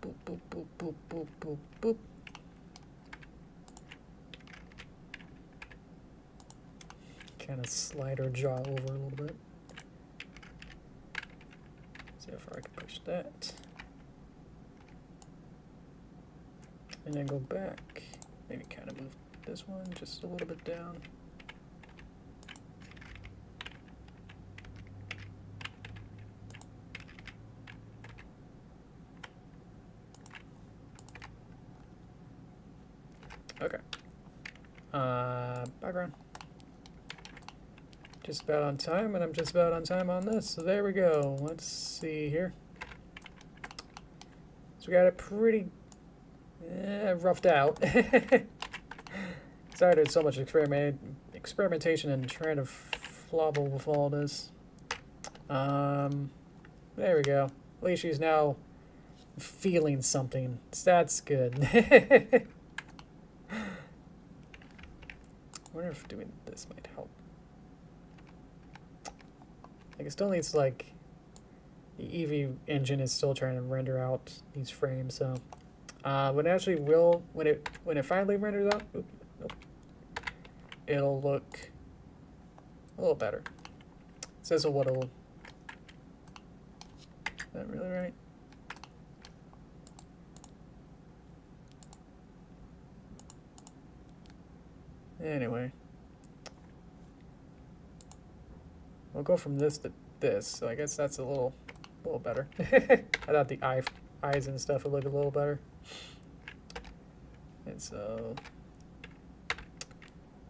Boop, boop, boop, boop, boop, boop, boop. Kind of slide our jaw over a little bit. See how far I can push that. And then go back. Maybe kind of move this one just a little bit down. Okay. Background. Just about on time, and I'm just about on time on this. So there we go. Let's see here. So we got it pretty roughed out. Sorry, there's so much experimentation and trying to flobble with all this. There we go. At least she's now feeling something. So that's good. I wonder if doing this might help. Like, it still needs, like, the Eevee engine is still trying to render out these frames, so when it actually will, when it finally renders out, it'll look a little better. It says what it'll. Is that really right? Anyway, we'll go from this to this, so I guess that's a little better. I thought the eyes and stuff would look a little better. And so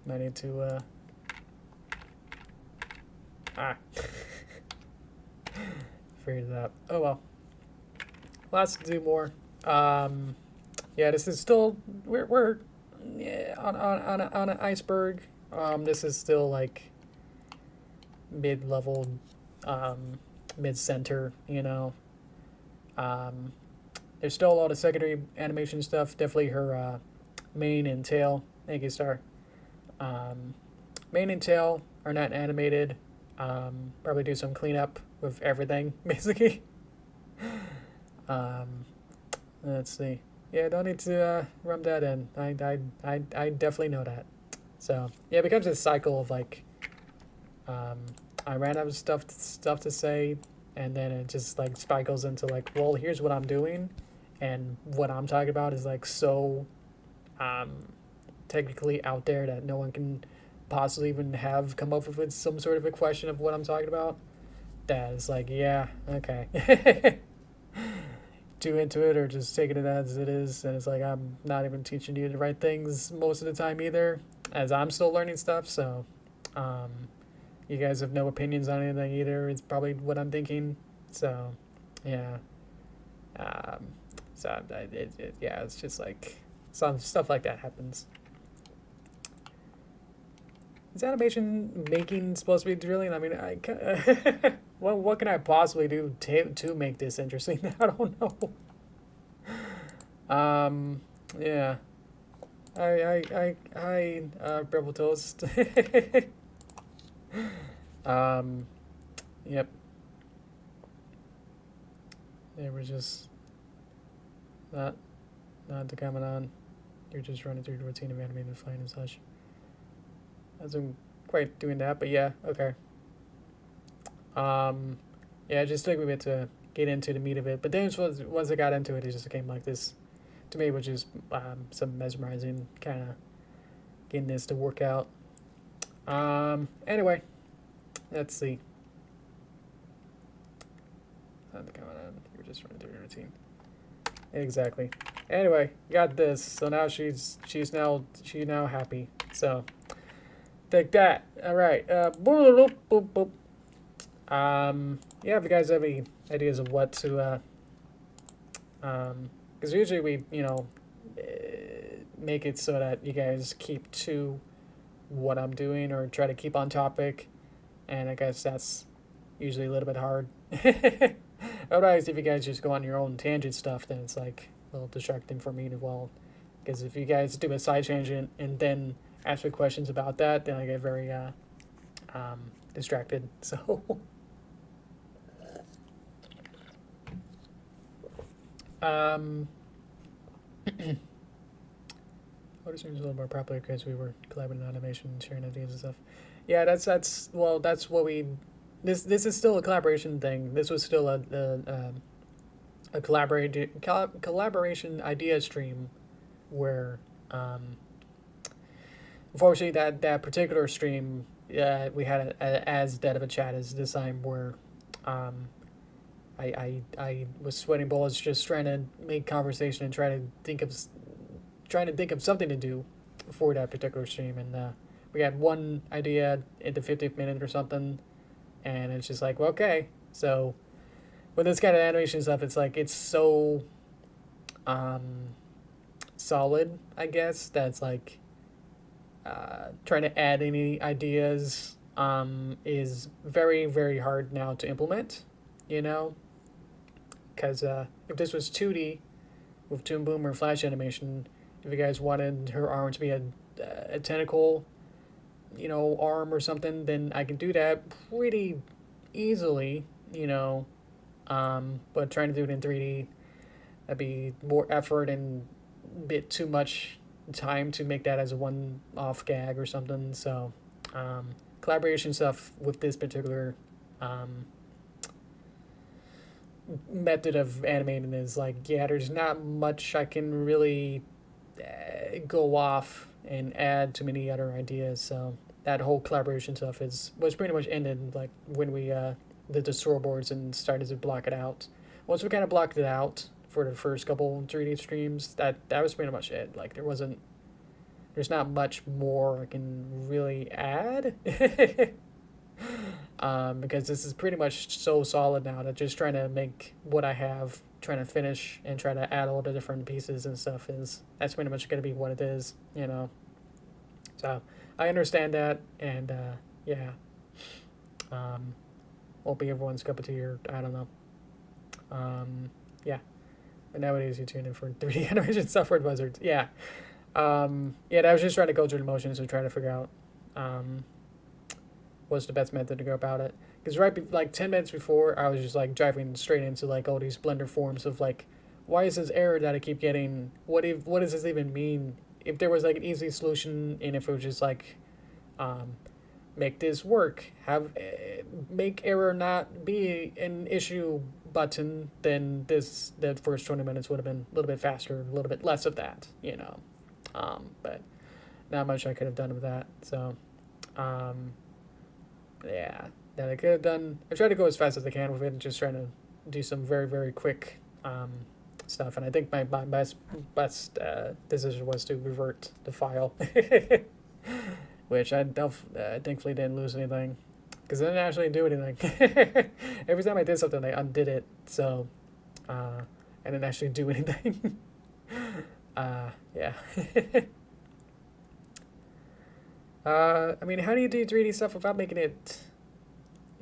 I need to Ah. Figured it out. Oh well. Lots to do more. Yeah, this is still we're yeah, on an iceberg. This is still like mid-level, mid-center. You know. Um, there's still a lot of secondary animation stuff. Definitely her mane and tail. Thank you, Star. Mane and tail are not animated. Probably do some cleanup with everything, basically. Um, let's see. Yeah, don't need to rub that in. I definitely know that. So yeah, it becomes a cycle of like, I ran out of stuff to say, and then it just like cycles into like, well, here's what I'm doing, and what I'm talking about is like so, um, technically out there that no one can possibly even have come up with some sort of a question of what I'm talking about. That is like, yeah, okay. Too into it or just taking it as it is, and it's like I'm not even teaching you the right things most of the time either, as I'm still learning stuff. So, you guys have no opinions on anything either. It's probably what I'm thinking. So, yeah. So yeah, it's just like some stuff like that happens. Is animation making supposed to be drilling? I mean, what can I possibly do to make this interesting? I don't know. Yeah. Rebel Toast. Yep. They were just not to comment on. You're just running through the routine of animated flying and such. I wasn't quite doing that, but yeah, okay. Yeah, it just took me a bit to get into the meat of it. But then once I got into it, it just became like this, to me, which is some mesmerizing kind of getting this to work out. Anyway, let's see. Not to comment on. You're just running through the routine. Exactly. Anyway, got this. So now she's now happy. So take that. All right. Boop, boop, boop. Yeah, if you guys have any ideas of what to, because usually we, make it so that you guys keep to what I'm doing or try to keep on topic, and I guess that's usually a little bit hard. Otherwise, if you guys just go on your own tangent stuff, then it's like a little distracting for me as well. Because if you guys do a side tangent and then ask me questions about that, then I get very distracted. So, what is a little more popular because we were collaborating on animation, sharing ideas and stuff. Yeah, that's what we. This is still a collaboration thing. This was still a collaboration idea stream, where unfortunately that particular stream, we had as dead of a chat as this time where I was sweating bullets just trying to make conversation and trying to think of something to do for that particular stream, and we had one idea at the 50th minute or something, and it's just like, well, okay. So with this kind of animation stuff, it's like it's so solid, I guess, that's like trying to add any ideas is very, very hard now to implement, because if this was 2D with Toon Boom or Flash animation, if you guys wanted her arm to be a tentacle, arm or something, then I can do that pretty easily, but trying to do it in 3D, that'd be more effort and a bit too much time to make that as a one-off gag or something. So collaboration stuff with this particular method of animating is like, yeah, there's not much I can really go off and add too many other ideas. So that whole collaboration stuff was pretty much ended like when we did the storyboards and started to block it out. Once we kind of blocked it out for the first couple 3D streams, that was pretty much it. Like there's not much more I can really add. Because this is pretty much so solid now that just trying to make what I have, trying to finish and try to add all the different pieces and stuff that's pretty much going to be what it is, you know. So I understand that, and yeah, won't be everyone's cup of tea, or I don't know. Yeah, but nowadays you tune in for 3D animation software buzzards. Yeah, yeah. I was just trying to go through the motions and try to figure out what's the best method to go about it. Because like 10 minutes before, I was just like driving straight into like all these Blender forms of like, why is this error that I keep getting? What does this even mean? If there was like an easy solution, and if it was just like, make this work, make error not be an issue button, then the first 20 minutes would have been a little bit faster, a little bit less of that, you know. But not much I could have done with that. So, yeah, that I could have done. I tried to go as fast as I can with it, and just trying to do some very, very quick stuff. And I think my best decision was to revert the file, which I thankfully didn't lose anything, because I didn't actually do anything. Every time I did something, I undid it. So, I didn't actually do anything. Yeah. I mean, how do you do 3D stuff without making it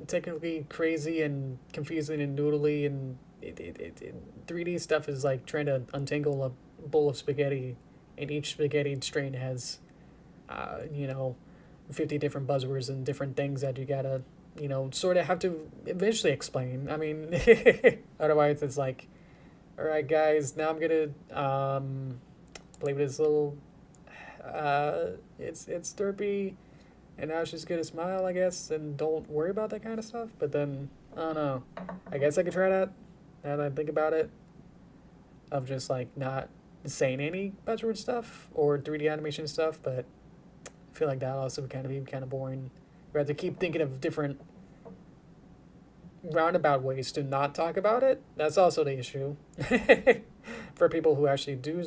technically crazy and confusing and noodly? And 3D stuff is like trying to untangle a bowl of spaghetti, and each spaghetti strain has, you know, 50 different buzzwords and different things that you gotta, you know, sort of have to eventually explain. I mean, otherwise it's like, all right, guys, now I'm gonna play with this little. It's Derpy, and now she's gonna smile, I guess, and don't worry about that kind of stuff. But then, I don't know. I guess I could try that, now that I think about it, of just like not saying any buzzword stuff or 3D animation stuff. But I feel like that also would kind of be kind of boring. We have to keep thinking of different roundabout ways to not talk about it. That's also the issue. For people who actually do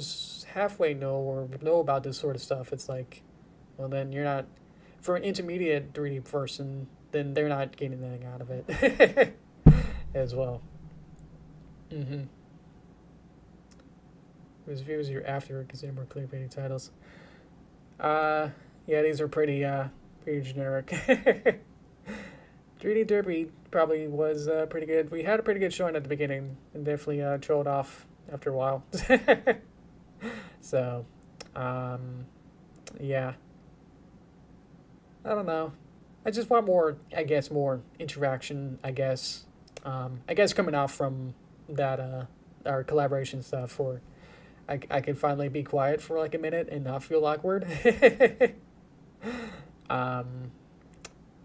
halfway know or know about this sort of stuff, it's like, well, then you're not, for an intermediate 3D person, then they're not getting anything out of it as well. Mm-hmm. Whose views you're after consider more clickbaity titles. Yeah, these are pretty generic. 3D Derpy probably was pretty good. We had a pretty good showing at the beginning, and definitely trolled off after a while. So, yeah. I don't know. I just want more, I guess, more interaction, I guess. I guess coming out from that, our collaboration stuff, or I can finally be quiet for like a minute and not feel awkward.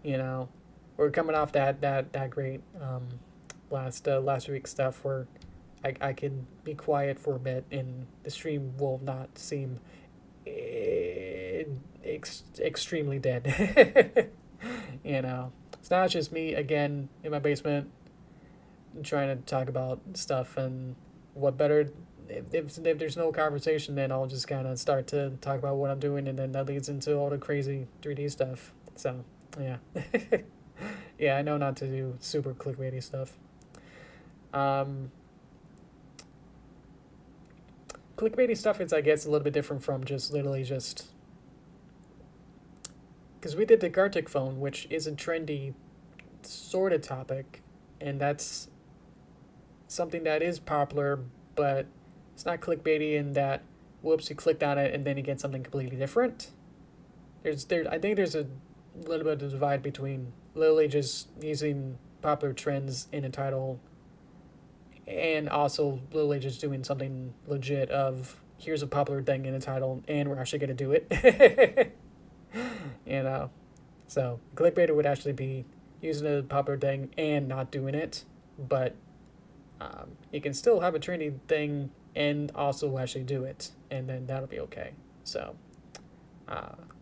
You know, we're coming off that great last week's stuff where I can be quiet for a bit and the stream will not seem extremely dead. You know, it's not just me again in my basement trying to talk about stuff, and what better if there's no conversation, then I'll just kind of start to talk about what I'm doing, and then that leads into all the crazy 3D stuff. So yeah. Yeah, I know not to do super clickbaity stuff. Clickbaity stuff is, I guess, a little bit different from just literally just, because we did the Gartic phone, which is a trendy sort of topic, and that's something that is popular, but it's not clickbaity in that, whoops, you clicked on it and then you get something completely different. I think there's a little bit of divide between literally just using popular trends in a title and also literally just doing something legit of, here's a popular thing in a title and we're actually going to do it. You know, so clickbait would actually be using a popular thing and not doing it, but you can still have a trendy thing and also actually do it, and then that'll be okay. So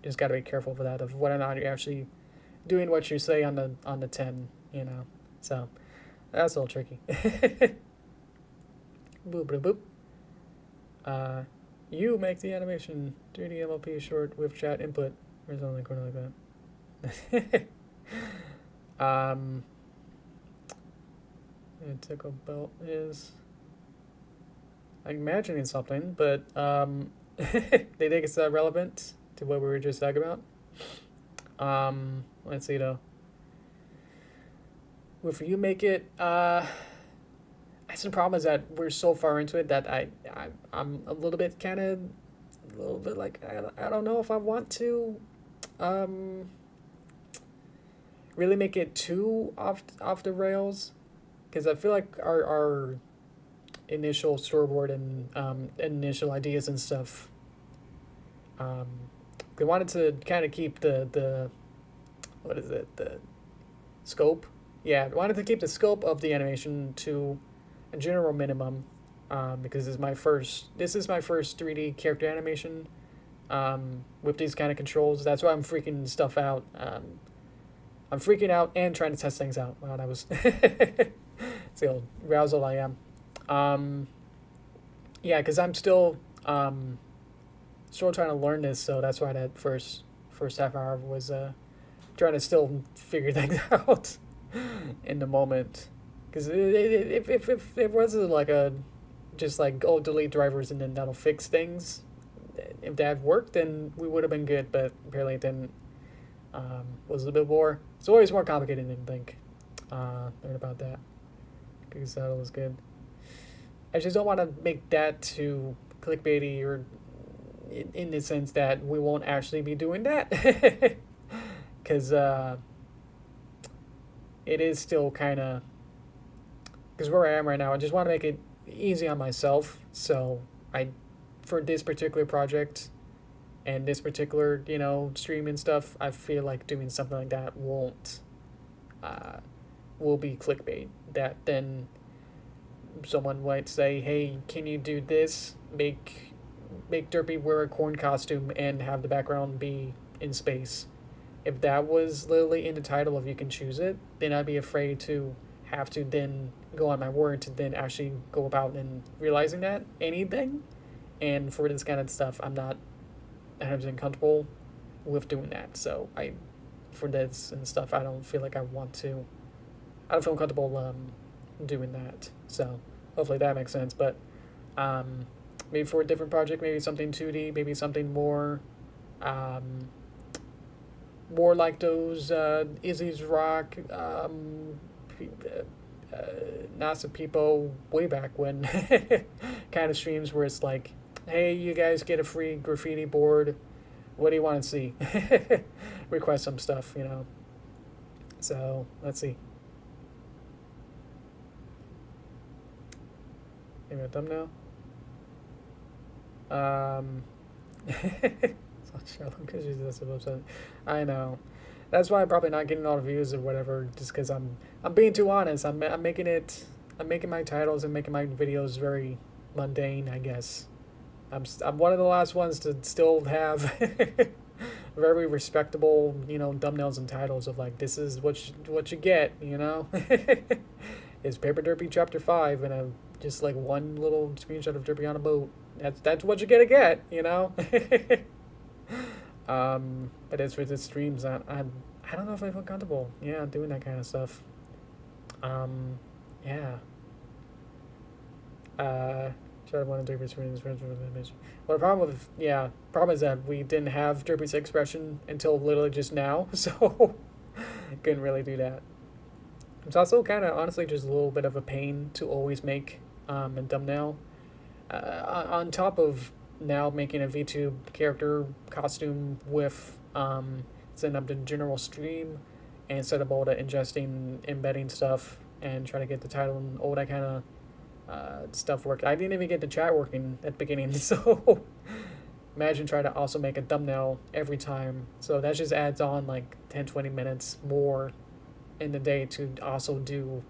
just got to be careful for that, of whether or not you're actually doing what you say on the 10, you know. So that's a little tricky. Boop boop boop. You make the animation 3D MLP short with chat input or something like that. Um, tickle belt is. I'm imagining something, but they think it's relevant to what we were just talking about. Let's see though. If you make it, that's the problem is that we're so far into it that I'm a little bit a little bit like I don't know if I want to, um, really make it too off the rails, because I feel like our initial storyboard and initial ideas and stuff, um, we wanted to kind of keep the what is it, the scope. Yeah, I wanted to keep the scope of the animation to a general minimum, because this is my first 3D character animation, with these kind of controls. That's why I'm freaking stuff out. I'm freaking out and trying to test things out. Wow, that was it's the old arousal I am. Yeah, because I'm still still trying to learn this, so that's why that first half hour was trying to still figure things out in the moment. Because if it wasn't like a just like, oh, delete drivers and then that'll fix things, if that worked, then we would have been good. But apparently it didn't. Was a bit more. It's always more complicated than you think. Learn about that. Because that was good. I just don't want to make that too clickbaity, or in the sense that we won't actually be doing that. Because it is still kind of, because where I am right now, I just want to make it easy on myself. So for this particular project and this particular, stream and stuff, I feel like doing something like that will be clickbait. That then someone might say, hey, can you do this? Make Derpy wear a corn costume and have the background be in space. If that was literally in the title of You Can Choose It, then I'd be afraid to have to then go on my word to then actually go about and realizing that anything. And for this kind of stuff, I'm not 100% comfortable with doing that. So for this and stuff, I don't feel like I don't feel comfortable doing that. So hopefully that makes sense. But maybe for a different project, maybe something 2D, maybe something more like those Izzy's Rock, NASA people way back when kind of streams where it's like, hey, you guys get a free graffiti board. What do you want to see? Request some stuff, So let's see. Maybe a thumbnail. I know. That's why I'm probably not getting all the views or whatever. Just because I'm being too honest. I'm making my titles and making my videos very mundane, I guess. I'm one of the last ones to still have very respectable, thumbnails and titles of like, this is what you get, It's Paper Derpy Chapter 5 and just like one little screenshot of Derpy on a boat. That's what you're gonna get, But as for the streams, I don't know if I feel comfortable, doing that kind of stuff. Yeah. Try to one of Derpy's friends. Well, the problem is that we didn't have Derpy's expression until literally just now, so couldn't really do that. It's also kind of honestly just a little bit of a pain to always make a thumbnail. On top of now making a VTube character costume with setting up the general stream and set up all the ingesting, embedding stuff, and try to get the title and all that kind of stuff working. I didn't even get the chat working at the beginning, so imagine trying to also make a thumbnail every time. So that just adds on like 10-20 minutes more in the day to also do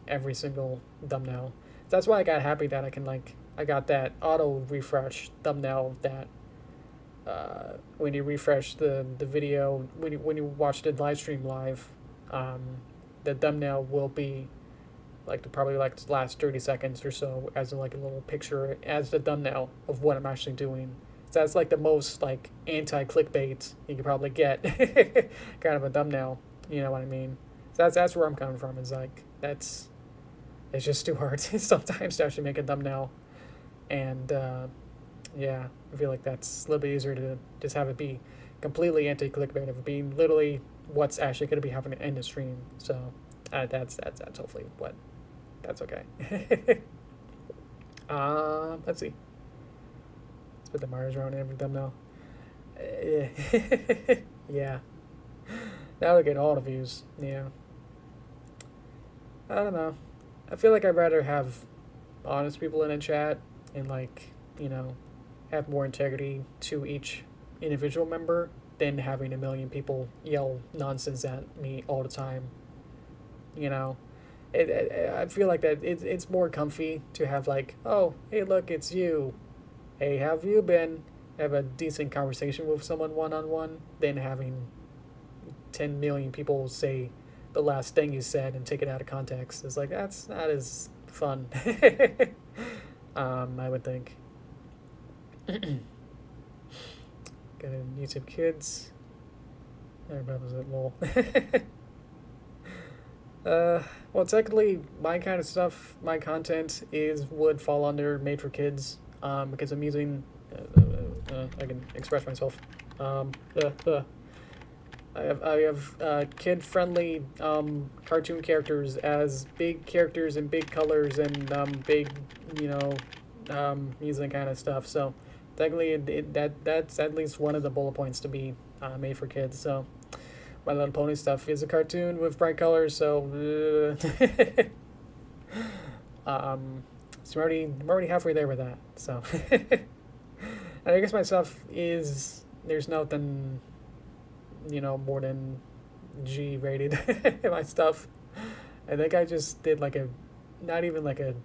every single thumbnail. That's why I got happy that I got that auto refresh thumbnail that when you refresh the video, when you watch the live stream live, the thumbnail will be probably the last 30 seconds or so as like a little picture as the thumbnail of what I'm actually doing. So that's like the most like anti-clickbait you could probably get. Kind of a thumbnail, you know what I mean? So that's where I'm coming from. Is like it's just too hard sometimes to actually make a thumbnail, and yeah, I feel like that's a little bit easier to just have it be completely anti-clickbait of it being literally what's actually going to be happening in the stream. So that's hopefully what that's okay. Let's see. Let's put the Mars around every thumbnail. Yeah, that would get all the views. Yeah, I don't know. I feel like I'd rather have honest people in a chat and like have more integrity to each individual member than having a million people yell nonsense at me all the time. You know, I feel like that it's more comfy to have like, oh, hey, look, it's you. Hey, how have you been? Have a decent conversation with someone one on one than having 10 million people say the last thing you said and take it out of context. It's like that's not as fun. I would think. Got a YouTube Kids. There, was it lol. Well, technically, my kind of stuff, my content would fall under made for kids. Because I'm using, I can express myself. I have kid-friendly cartoon characters as big characters and big colors and big, music kind of stuff. So technically, that's at least one of the bullet points to be made for kids. So My Little Pony stuff is a cartoon with bright colors. So so I'm already halfway there with that. So and I guess my stuff is there's nothing more than G rated in my stuff. I think I just did like not even like a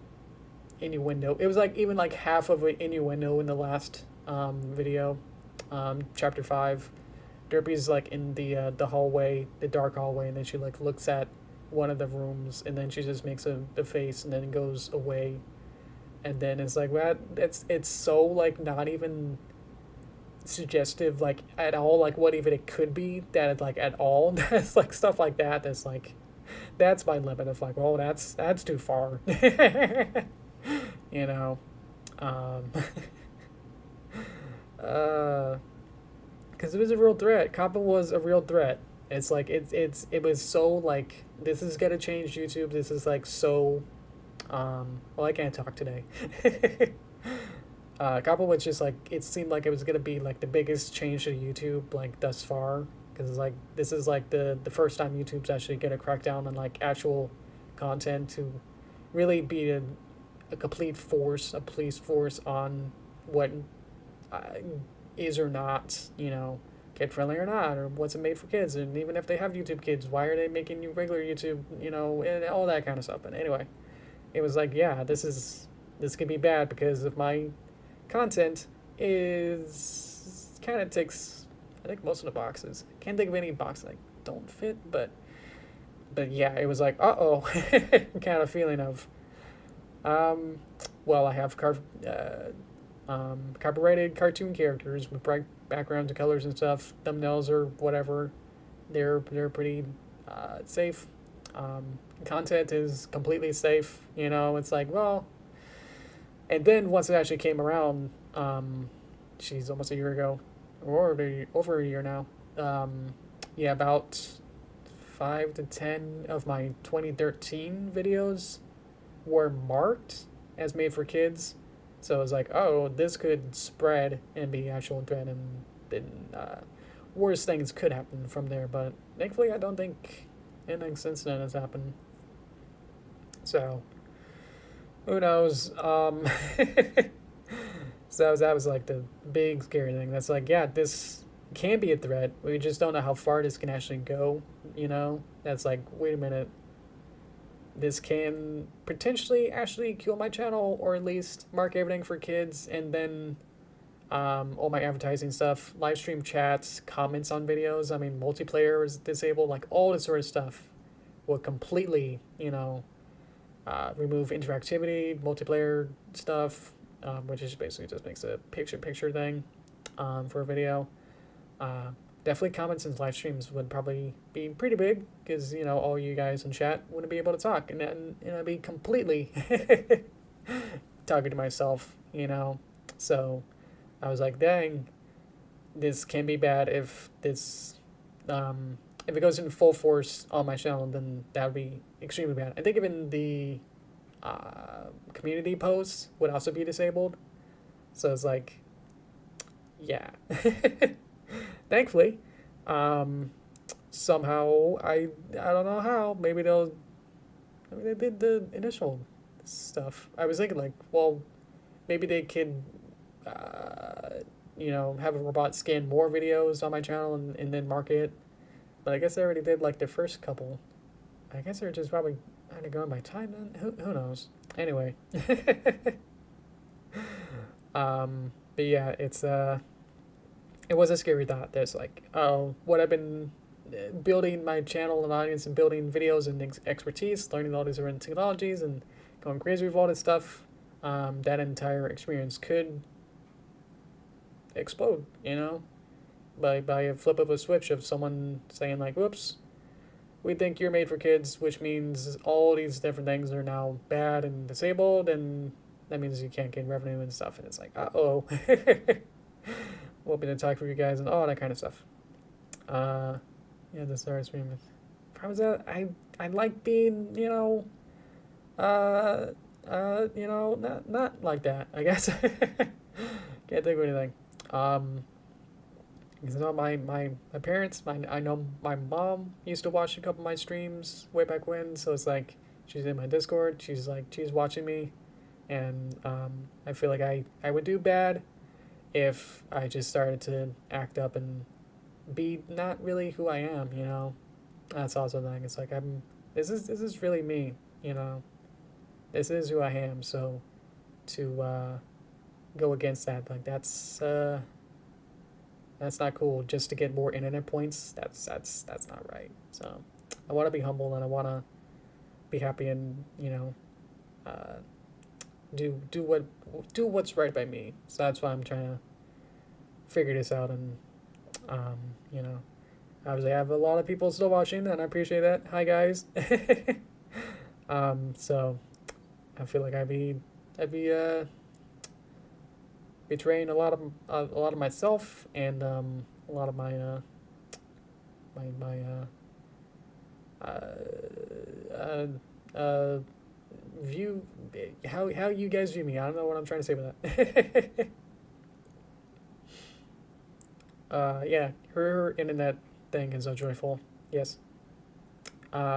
innuendo. It was like even like half of an innuendo in the last video, chapter 5. Derpy's like in the hallway, the dark hallway, and then she like looks at one of the rooms, and then she just makes a face, and then goes away, and then it's like it's so like not even suggestive like at all like what even it could be that it's like at all. That's like stuff like that that's like that's my limit of like, well, that's too far. you know because it was a real threat. Kappa was a real threat. It's like it was so like this is gonna change YouTube. This is like so well, I can't talk today. Kappa was just like, it seemed like it was gonna be like the biggest change to YouTube like thus far, because it's like this is like the first time YouTube's actually gonna crack down on like actual content to really be a complete force, a police force on what is or not, kid friendly or not, or what's it made for kids, and even if they have YouTube Kids, why are they making you regular YouTube, and all that kind of stuff. But anyway, it was like, yeah, this could be bad because of my content is kind of ticks, I think, most of the boxes. Can't think of any boxes that don't fit, but yeah, it was like, uh-oh, kind of feeling of, well, I have copyrighted cartoon characters with bright backgrounds and colors and stuff, thumbnails or whatever. They're pretty safe. Content is completely safe. It's like, well, and then once it actually came around, she's almost a year ago, or over a year now. Yeah, about 5 to 10 of my 2013 videos were marked as made for kids. So it was like, oh, this could spread and be actual threat, and then worse things could happen from there. But thankfully, I don't think anything since then has happened. So who knows? So that was like the big scary thing. That's like, yeah, this can be a threat. We just don't know how far this can actually go. That's like, wait a minute. This can potentially actually kill my channel, or at least mark everything for kids, and then all my advertising stuff, live stream chats, comments on videos. I mean, multiplayer is disabled, like all this sort of stuff will completely, remove interactivity, multiplayer stuff, which is basically just makes a picture-picture thing. for a video. Definitely comments and live streams would probably be pretty big because, you know, all you guys in chat wouldn't be able to talk, and then, you know, I'd be completely talking to myself, you know. So I was like, dang, this can be bad if it goes in full force on my channel, then that would be extremely bad. I think even the community posts would also be disabled. So it's like, yeah. Thankfully, somehow I don't know how. Maybe they did the initial stuff. I was thinking like, well, maybe they could, you know, have a robot scan more videos on my channel and then mark it. But I guess they already did like the first couple. I guess they're just probably trying to go on my time then. Who knows? Anyway. But yeah, it was a scary thought. There's like, oh, what I've been building my channel and audience and building videos and expertise, learning all these different technologies and going crazy with all this stuff, that entire experience could explode, you know, by a flip of a switch of someone saying like, whoops, we think you're made for kids, which means all these different things are now bad and disabled, and that means you can't gain revenue and stuff. And it's like, uh-oh. What been attacked for you guys and all that kind of stuff. Yeah, the Star Stream. How was that? I like being, you know, not like that, I guess. Can't think of anything. Because, you know, my parents, I know my mom used to watch a couple of my streams way back when, so it's like she's in my Discord. She's watching me, and I feel like I would do bad if I just started to act up and be not really who I am, you know. That's also the thing. It's like this is really me, you know. This is who I am. So to go against that, like that's not cool. Just to get more internet points, that's not right. So I want to be humble and I want to be happy and, you know, do what's right by me. So that's why I'm trying to figure this out. And you know, obviously I have a lot of people still watching, and I appreciate that. Hi guys. So I feel like I'd be betraying a lot of myself and a lot of my view, how you guys view me. I don't know what I'm trying to say with that. Yeah, her internet thing is so joyful. Yes.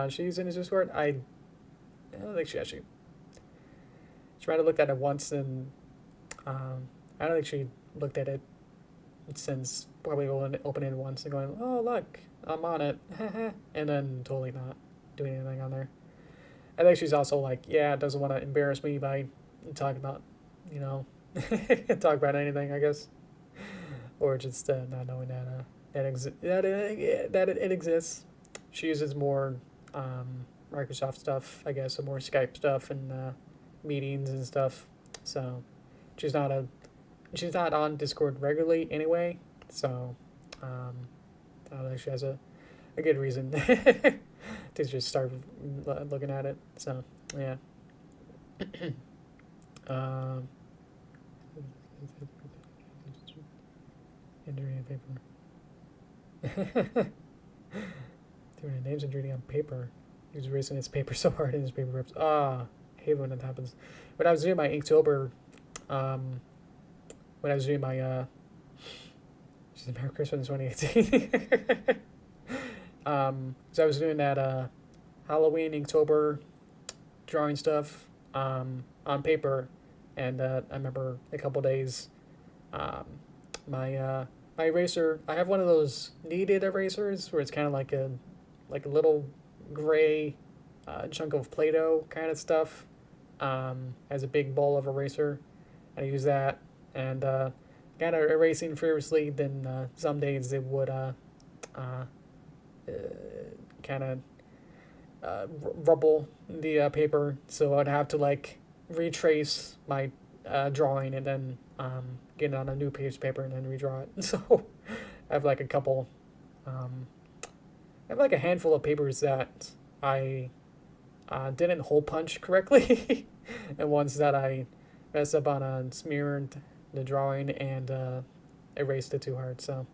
She's in his Discord. I don't think she actually. She might have looked at it once, and I don't think she looked at it since probably opening it once and going, oh look, I'm on it, and then totally not doing anything on there. I think she's also like, yeah, doesn't want to embarrass me by talking about, you know, talk about anything, I guess, or just not knowing that it exists. She uses more Microsoft stuff, I guess, or more Skype stuff and meetings and stuff. So she's not on Discord regularly anyway. So I don't think she has a good reason to just start looking at it. So yeah. Entering paper. Doing names and reading on paper. He was erasing his paper so hard in his paper rips. I hate when that happens. When I was doing my Inktober, when I was doing my Merry Christmas 2018. So I was doing that Halloween Inktober drawing stuff on paper, and I remember a couple days my eraser, I have one of those kneaded erasers where it's kind of like a little gray chunk of Play-Doh kind of stuff, as a big bowl of eraser, and I use that, and kind of erasing furiously. Then some days it would kind of rubble the paper, so I'd have to like retrace my drawing and then get it on a new piece of paper and then redraw it. So I have like a couple, I have like a handful of papers that I didn't hole punch correctly, and ones that I messed up on a smeared the drawing and erased it too hard. So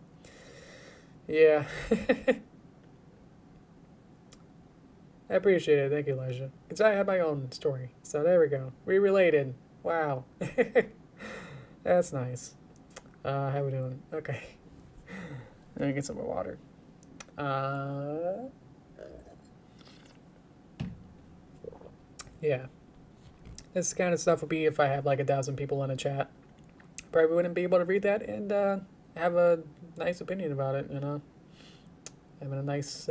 yeah. I appreciate it. Thank you, Elijah. Because I had my own story. So there we go. We related. Wow. That's nice. How we doing? Okay. Let me get some more water. Yeah. This kind of stuff would be if I had like 1,000 people in a chat. Probably wouldn't be able to read that and have a nice opinion about it, you know? Having a nice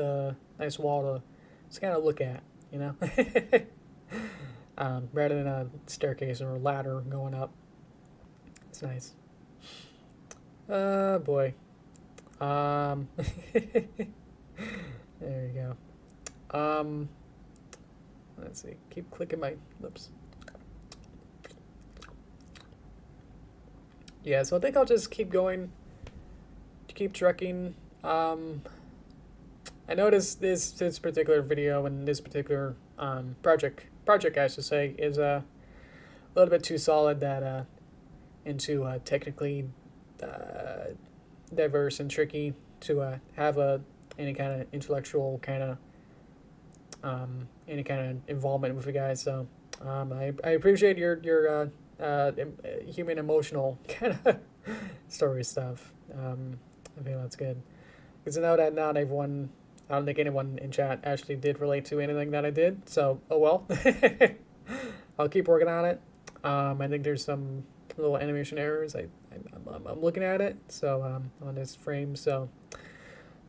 nice wall to just kind of look at, you know? Rather than a staircase or a ladder going up. It's nice. Boy. There you go. Let's see. Keep clicking my lips. Yeah, so I think I'll just keep going. Keep trekking. I noticed this particular video and this particular project I should say is a little bit too solid that into technically diverse and tricky to have any kind of intellectual kind of any kind of involvement with you guys. So I appreciate your human emotional kind of story stuff. I think that's good because I know that not everyone. I don't think anyone in chat actually did relate to anything that I did, so oh well. I'll keep working on it. I think there's some little animation errors. I'm looking at it, so on this frame, so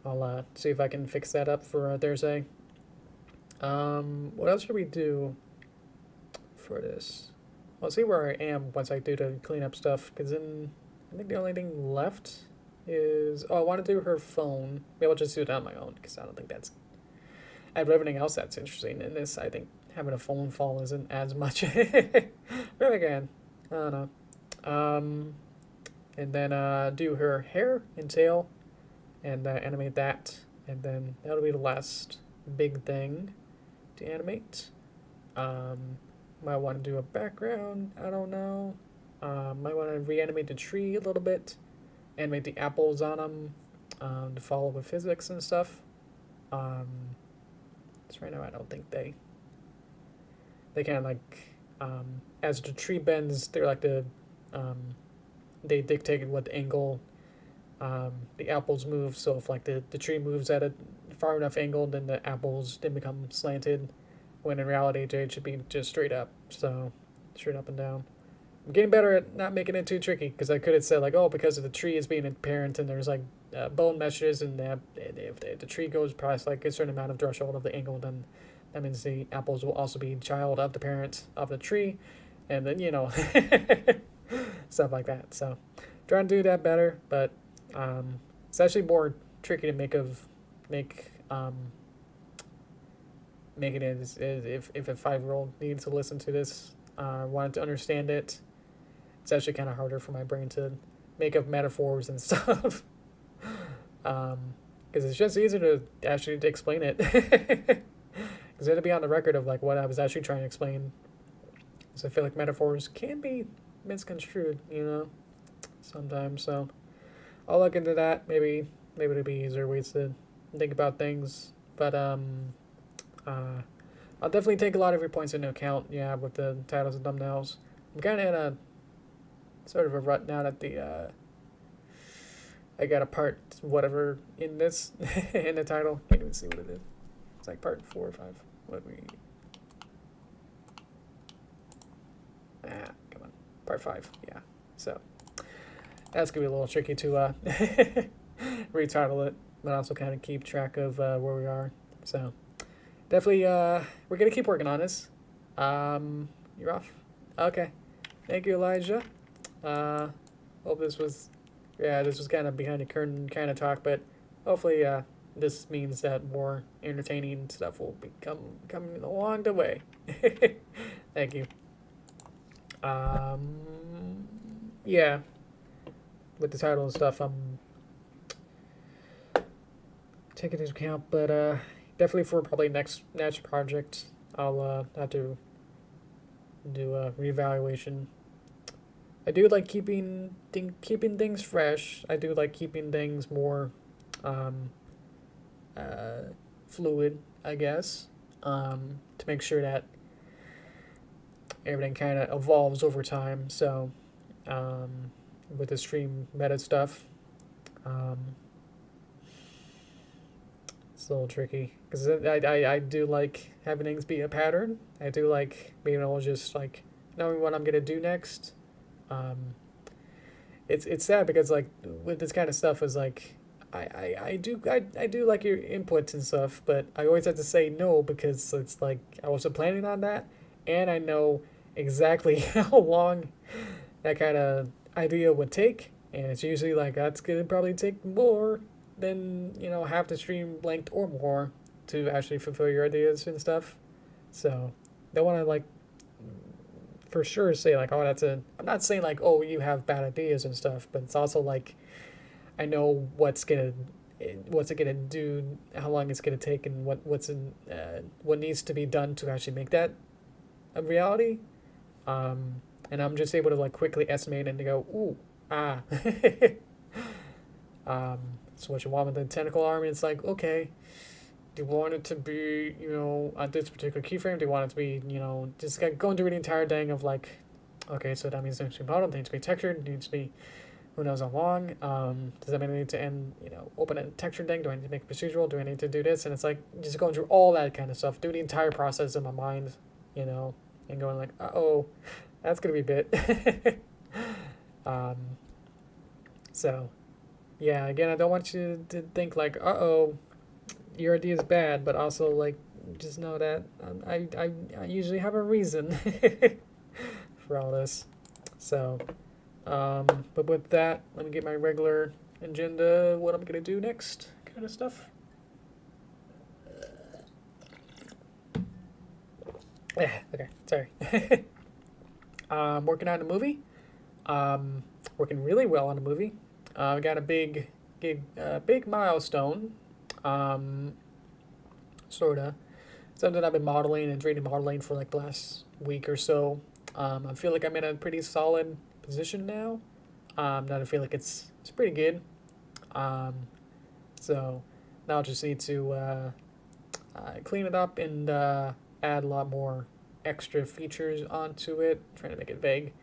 I'll see if I can fix that up for Thursday. What else should we do for this? I'll see where I am once I do the cleanup stuff, because then I think the only thing left is, I want to do her phone. Maybe I'll just do it on my own because I don't think that's. I have everything else that's interesting in this. I think having a phone fall isn't as much. But again, I don't know. And then do her hair and tail, and animate that, and then that'll be the last big thing to animate. Might want to do a background. I don't know. Might want to reanimate the tree a little bit. Animate the apples on them to follow with physics and stuff. So right now I don't think they kind of like as the tree bends, they're like they dictate what angle the apples move. So if like the tree moves at a far enough angle, then the apples then become slanted, when in reality they should be just straight up. So straight up and down. I'm getting better at not making it too tricky, because I could have said like, oh, because of the tree is being apparent and there's like bone meshes, and if the tree goes past like a certain amount of threshold of the angle, then that means the apples will also be child of the parent of the tree, and then, you know, stuff like that. So trying to do that better, but it's actually more tricky to make it is if a 5-year-old needs to listen to this, wanted to understand it. It's actually kind of harder for my brain to make up metaphors and stuff. Because it's just easier to actually explain it. Because it'll be on the record of like what I was actually trying to explain. So I feel like metaphors can be misconstrued, you know, sometimes. So I'll look into that. Maybe it'll be easier ways to think about things. But I'll definitely take a lot of your points into account, yeah, with the titles and thumbnails. I'm kind of in a sort of a rut now that I got a part whatever in this, in the title. Can't even see what it is. It's like part 4 or 5. What we... come on. Part 5, yeah. So, that's going to be a little tricky to retitle it, but also kind of keep track of where we are. So, definitely, we're going to keep working on this. You're off? Okay. Thank you, Elijah. Hope this was kind of behind the curtain kind of talk, but hopefully, this means that more entertaining stuff will be coming along the way. Thank you. Yeah. with the title and stuff, I'm taking into account. But definitely for probably next project, I'll have to do a reevaluation. I do like keeping things fresh. I do like keeping things more fluid, I guess, to make sure that everything kind of evolves over time. So with the stream meta stuff, it's a little tricky because I do like having things be a pattern. I do like being able to just like knowing what I'm gonna do next. It's sad because like with this kind of stuff is like I do like your inputs and stuff, but I always have to say no because it's like I wasn't planning on that, and I know exactly how long that kind of idea would take, and it's usually like that's gonna probably take more than half the stream length or more to actually fulfill your ideas and stuff. So don't want to like for sure say like, oh, I'm not saying like, oh, you have bad ideas and stuff, but it's also like I know what's it gonna do, how long it's gonna take, and what needs to be done to actually make that a reality. And I'm just able to like quickly estimate and to go, ooh, ah. So what you want with the tentacle arm? It's like, okay, do you want it to be, on this particular keyframe? Do you want it to be, just like going through the entire thing of like, okay, so that means it needs to be modeled, it needs to be textured, it needs to be who knows how long. Does that mean I need to open a texture thing? Do I need to make a procedural? Do I need to do this? And it's like just going through all that kind of stuff, do the entire process in my mind, and going like, uh-oh, that's going to be a bit. So, yeah, again, I don't want you to think like, uh-oh, your idea is bad, but also like just know that I usually have a reason for all this. So, but with that, let me get my regular agenda, what I'm going to do next kind of stuff. Okay, sorry. Working on a movie. Working really well on a movie. We got a big milestone. Sorta. Something I've been modeling and 3D modeling for like the last week or so. I feel like I'm in a pretty solid position now. That I feel like it's pretty good. So now I just need to clean it up and add a lot more extra features onto it. I'm trying to make it vague.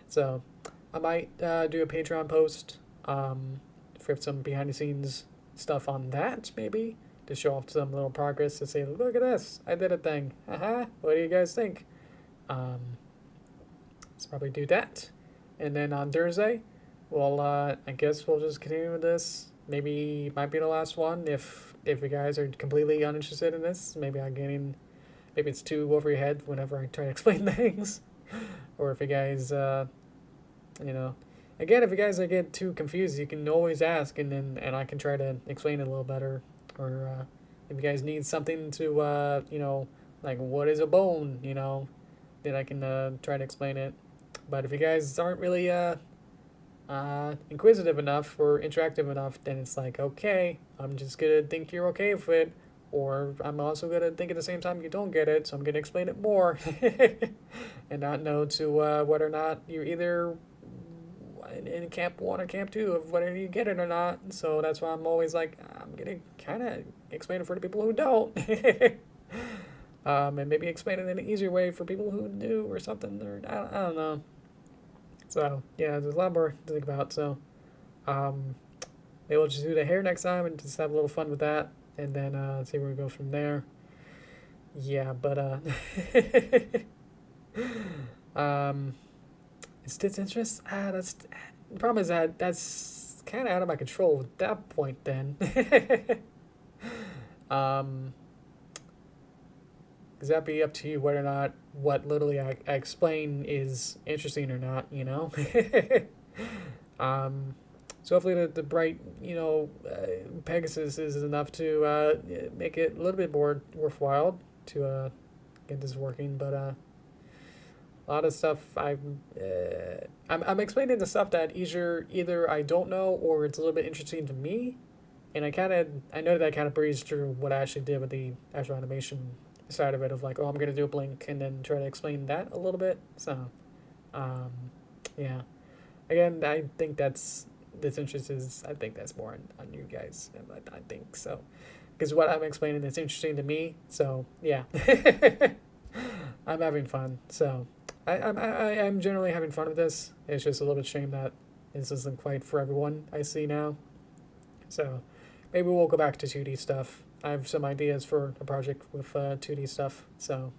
So I might do a Patreon post for some behind the scenes stuff on that, maybe to show off some little progress to say, look at this, I did a thing. Haha, what do you guys think? Let's probably do that. And then on Thursday, well, I guess we'll just continue with this. Maybe it might be the last one if you guys are completely uninterested in this. Maybe maybe it's too over your head whenever I try to explain things. Or if you guys, again, if you guys get too confused, you can always ask, and I can try to explain it a little better. Or if you guys need something to, like what is a bone, then I can try to explain it. But if you guys aren't really inquisitive enough or interactive enough, then it's like, okay, I'm just gonna think you're okay with it, or I'm also gonna think at the same time you don't get it, so I'm gonna explain it more, and not know to whether or not you're either in camp 1 or camp 2 of whether you get it or not. So that's why I'm always like, I'm gonna kind of explain it for the people who don't. And maybe explain it in an easier way for people who do or something, or I don't know. So yeah, there's a lot more to think about. So maybe we'll just do the hair next time and just have a little fun with that, and then see where we go from there. Yeah, but it's disinterest. That's the problem is that's kind of out of my control at that point. Then, because that'd be up to you whether or not what literally I explain is interesting or not. So hopefully the bright Pegasus is enough to make it a little bit more worthwhile to get this working. But A lot of stuff I'm explaining the stuff that either I don't know or it's a little bit interesting to me, and I know that I kind of breezed through what I actually did with the actual animation side of it of like, oh, I'm gonna do a blink and then try to explain that a little bit. So, um, yeah. Again, I think this interest is, I think that's more on you guys. I think so, because what I'm explaining is interesting to me. So yeah, I'm having fun. So I'm generally having fun with this. It's just a little bit shame that this isn't quite for everyone. I see now. So maybe we'll go back to 2D stuff. I have some ideas for a project with 2D stuff. So,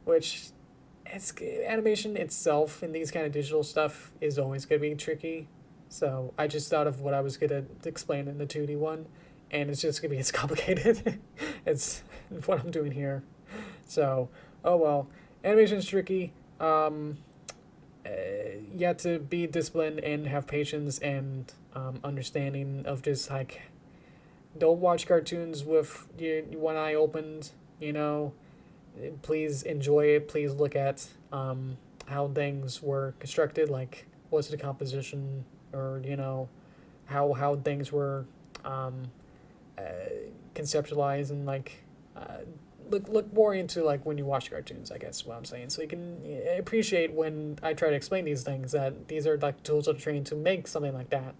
which it's animation itself and these kind of digital stuff is always going to be tricky. So I just thought of what I was going to explain in the 2D one, and it's just going to be as complicated as what I'm doing here. So, oh well, animation is tricky. You have to be disciplined and have patience and understanding of just like, don't watch cartoons with your one eye opened, you know. Please enjoy it. Please look at how things were constructed, like what's the composition, or you know, how things were uh, conceptualized, and like look more into like when you watch cartoons. I guess what I'm saying, so you can appreciate when I try to explain these things that these are like tools of training to make something like that.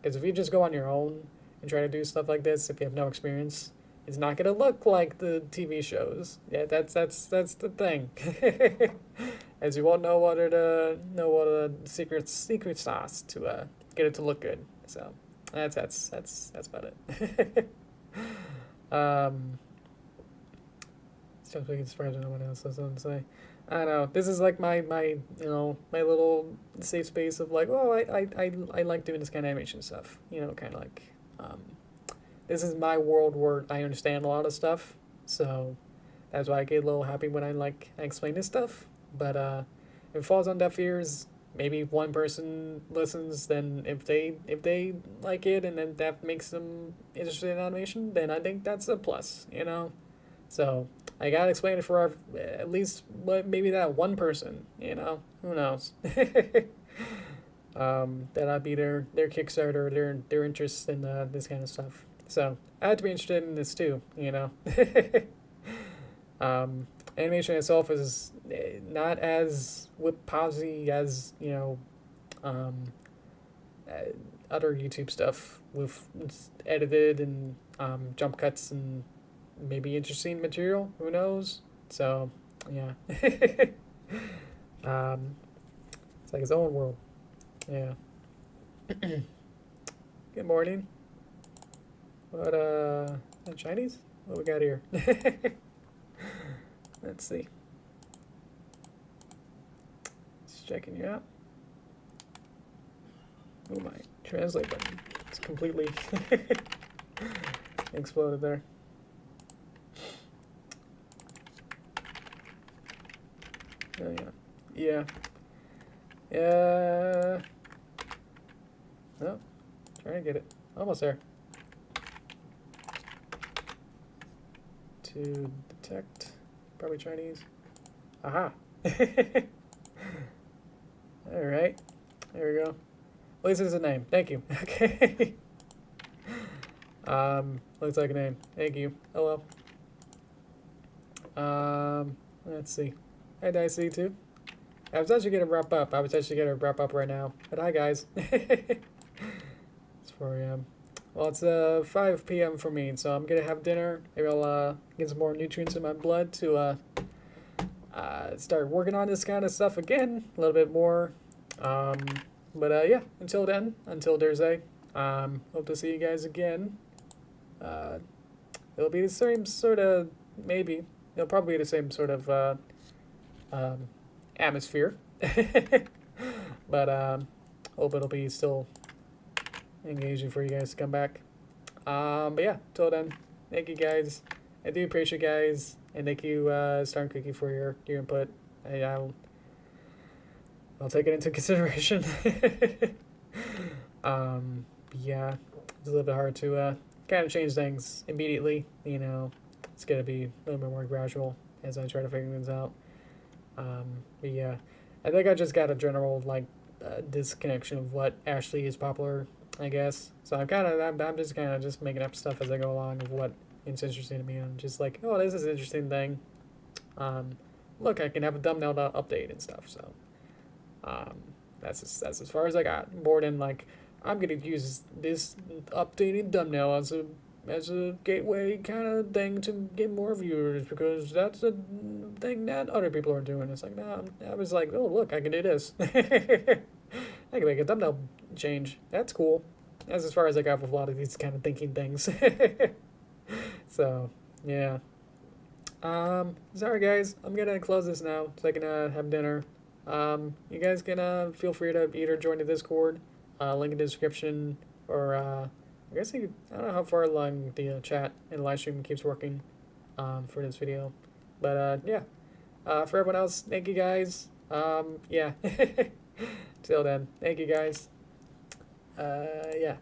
Because if you just go on your own and try to do stuff like this, if you have no experience, it's not gonna look like the TV shows. Yeah, that's the thing. As you won't know what the secret sauce to get it to look good. So that's about it. Still being surprised when no one else has something to say. I don't know. This is like my my little safe space of like, oh, I like doing this kind of animation stuff. You know, kind of like this is my world where I understand a lot of stuff, so that's why I get a little happy when I explain this stuff. But if it falls on deaf ears, maybe one person listens. Then if they like it and then that makes them interested in animation, then I think that's a plus, you know. So I gotta explain it for at least maybe that one person, you know. Who knows? That'll be their Kickstarter, their interest in this kind of stuff. So I had to be interested in this too, you know. Animation itself is not as whip-posy as, you know, other YouTube stuff with edited and jump cuts and maybe interesting material. Who knows? So yeah, it's like its own world. Yeah. Good morning. What, Chinese? What we got here? Let's see. Just checking you out. Oh, my translate button. It's completely exploded there. Oh, yeah. Yeah. Oh, trying to get it. Almost there. To detect, probably Chinese. Aha. All right, there we go. At least it's a name. Thank you. Okay. Looks like a name. Thank you. Hello. Let's see. Hi, Dicey too. I was actually gonna wrap up. Right now. But hi, guys. It's 4 a.m. Well, it's 5 p.m. for me, so I'm gonna have dinner. Maybe I'll get some more nutrients in my blood to start working on this kind of stuff again a little bit more. But yeah, until then, until Thursday, hope to see you guys again. It'll be the same sort of, maybe it'll probably be the same sort of atmosphere, but hope it'll be still engaging for you guys to come back. But yeah, till then, thank you guys. I do appreciate you guys, and thank you, Star and Cookie, for your input. I'll take it into consideration. Yeah, it's a little bit hard to kind of change things immediately. You know, it's gonna be a little bit more gradual as I try to figure things out. But yeah, I think I just got a general like disconnection of what actually is popular, I guess. So I'm just kind of just making up stuff as I go along of what it's interesting to me. And I'm just like, oh, this is an interesting thing. Look, I can have a thumbnail update and stuff. So um, that's as far as I got. More than like I'm gonna use this updated thumbnail as a gateway kind of thing to get more viewers because that's a thing that other people are doing. It's like, no, I was like, oh, look, I can do this. I can make a thumbnail change. That's cool. That's as far as I got with a lot of these kind of thinking things. So, yeah. Sorry guys, I'm gonna close this now so I can have dinner. You guys can feel free to either join the Discord, link in the description, or I guess I don't know how far along the chat and live stream keeps working for this video. But yeah, for everyone else, thank you guys. Yeah. Till then, thank you guys. Yeah.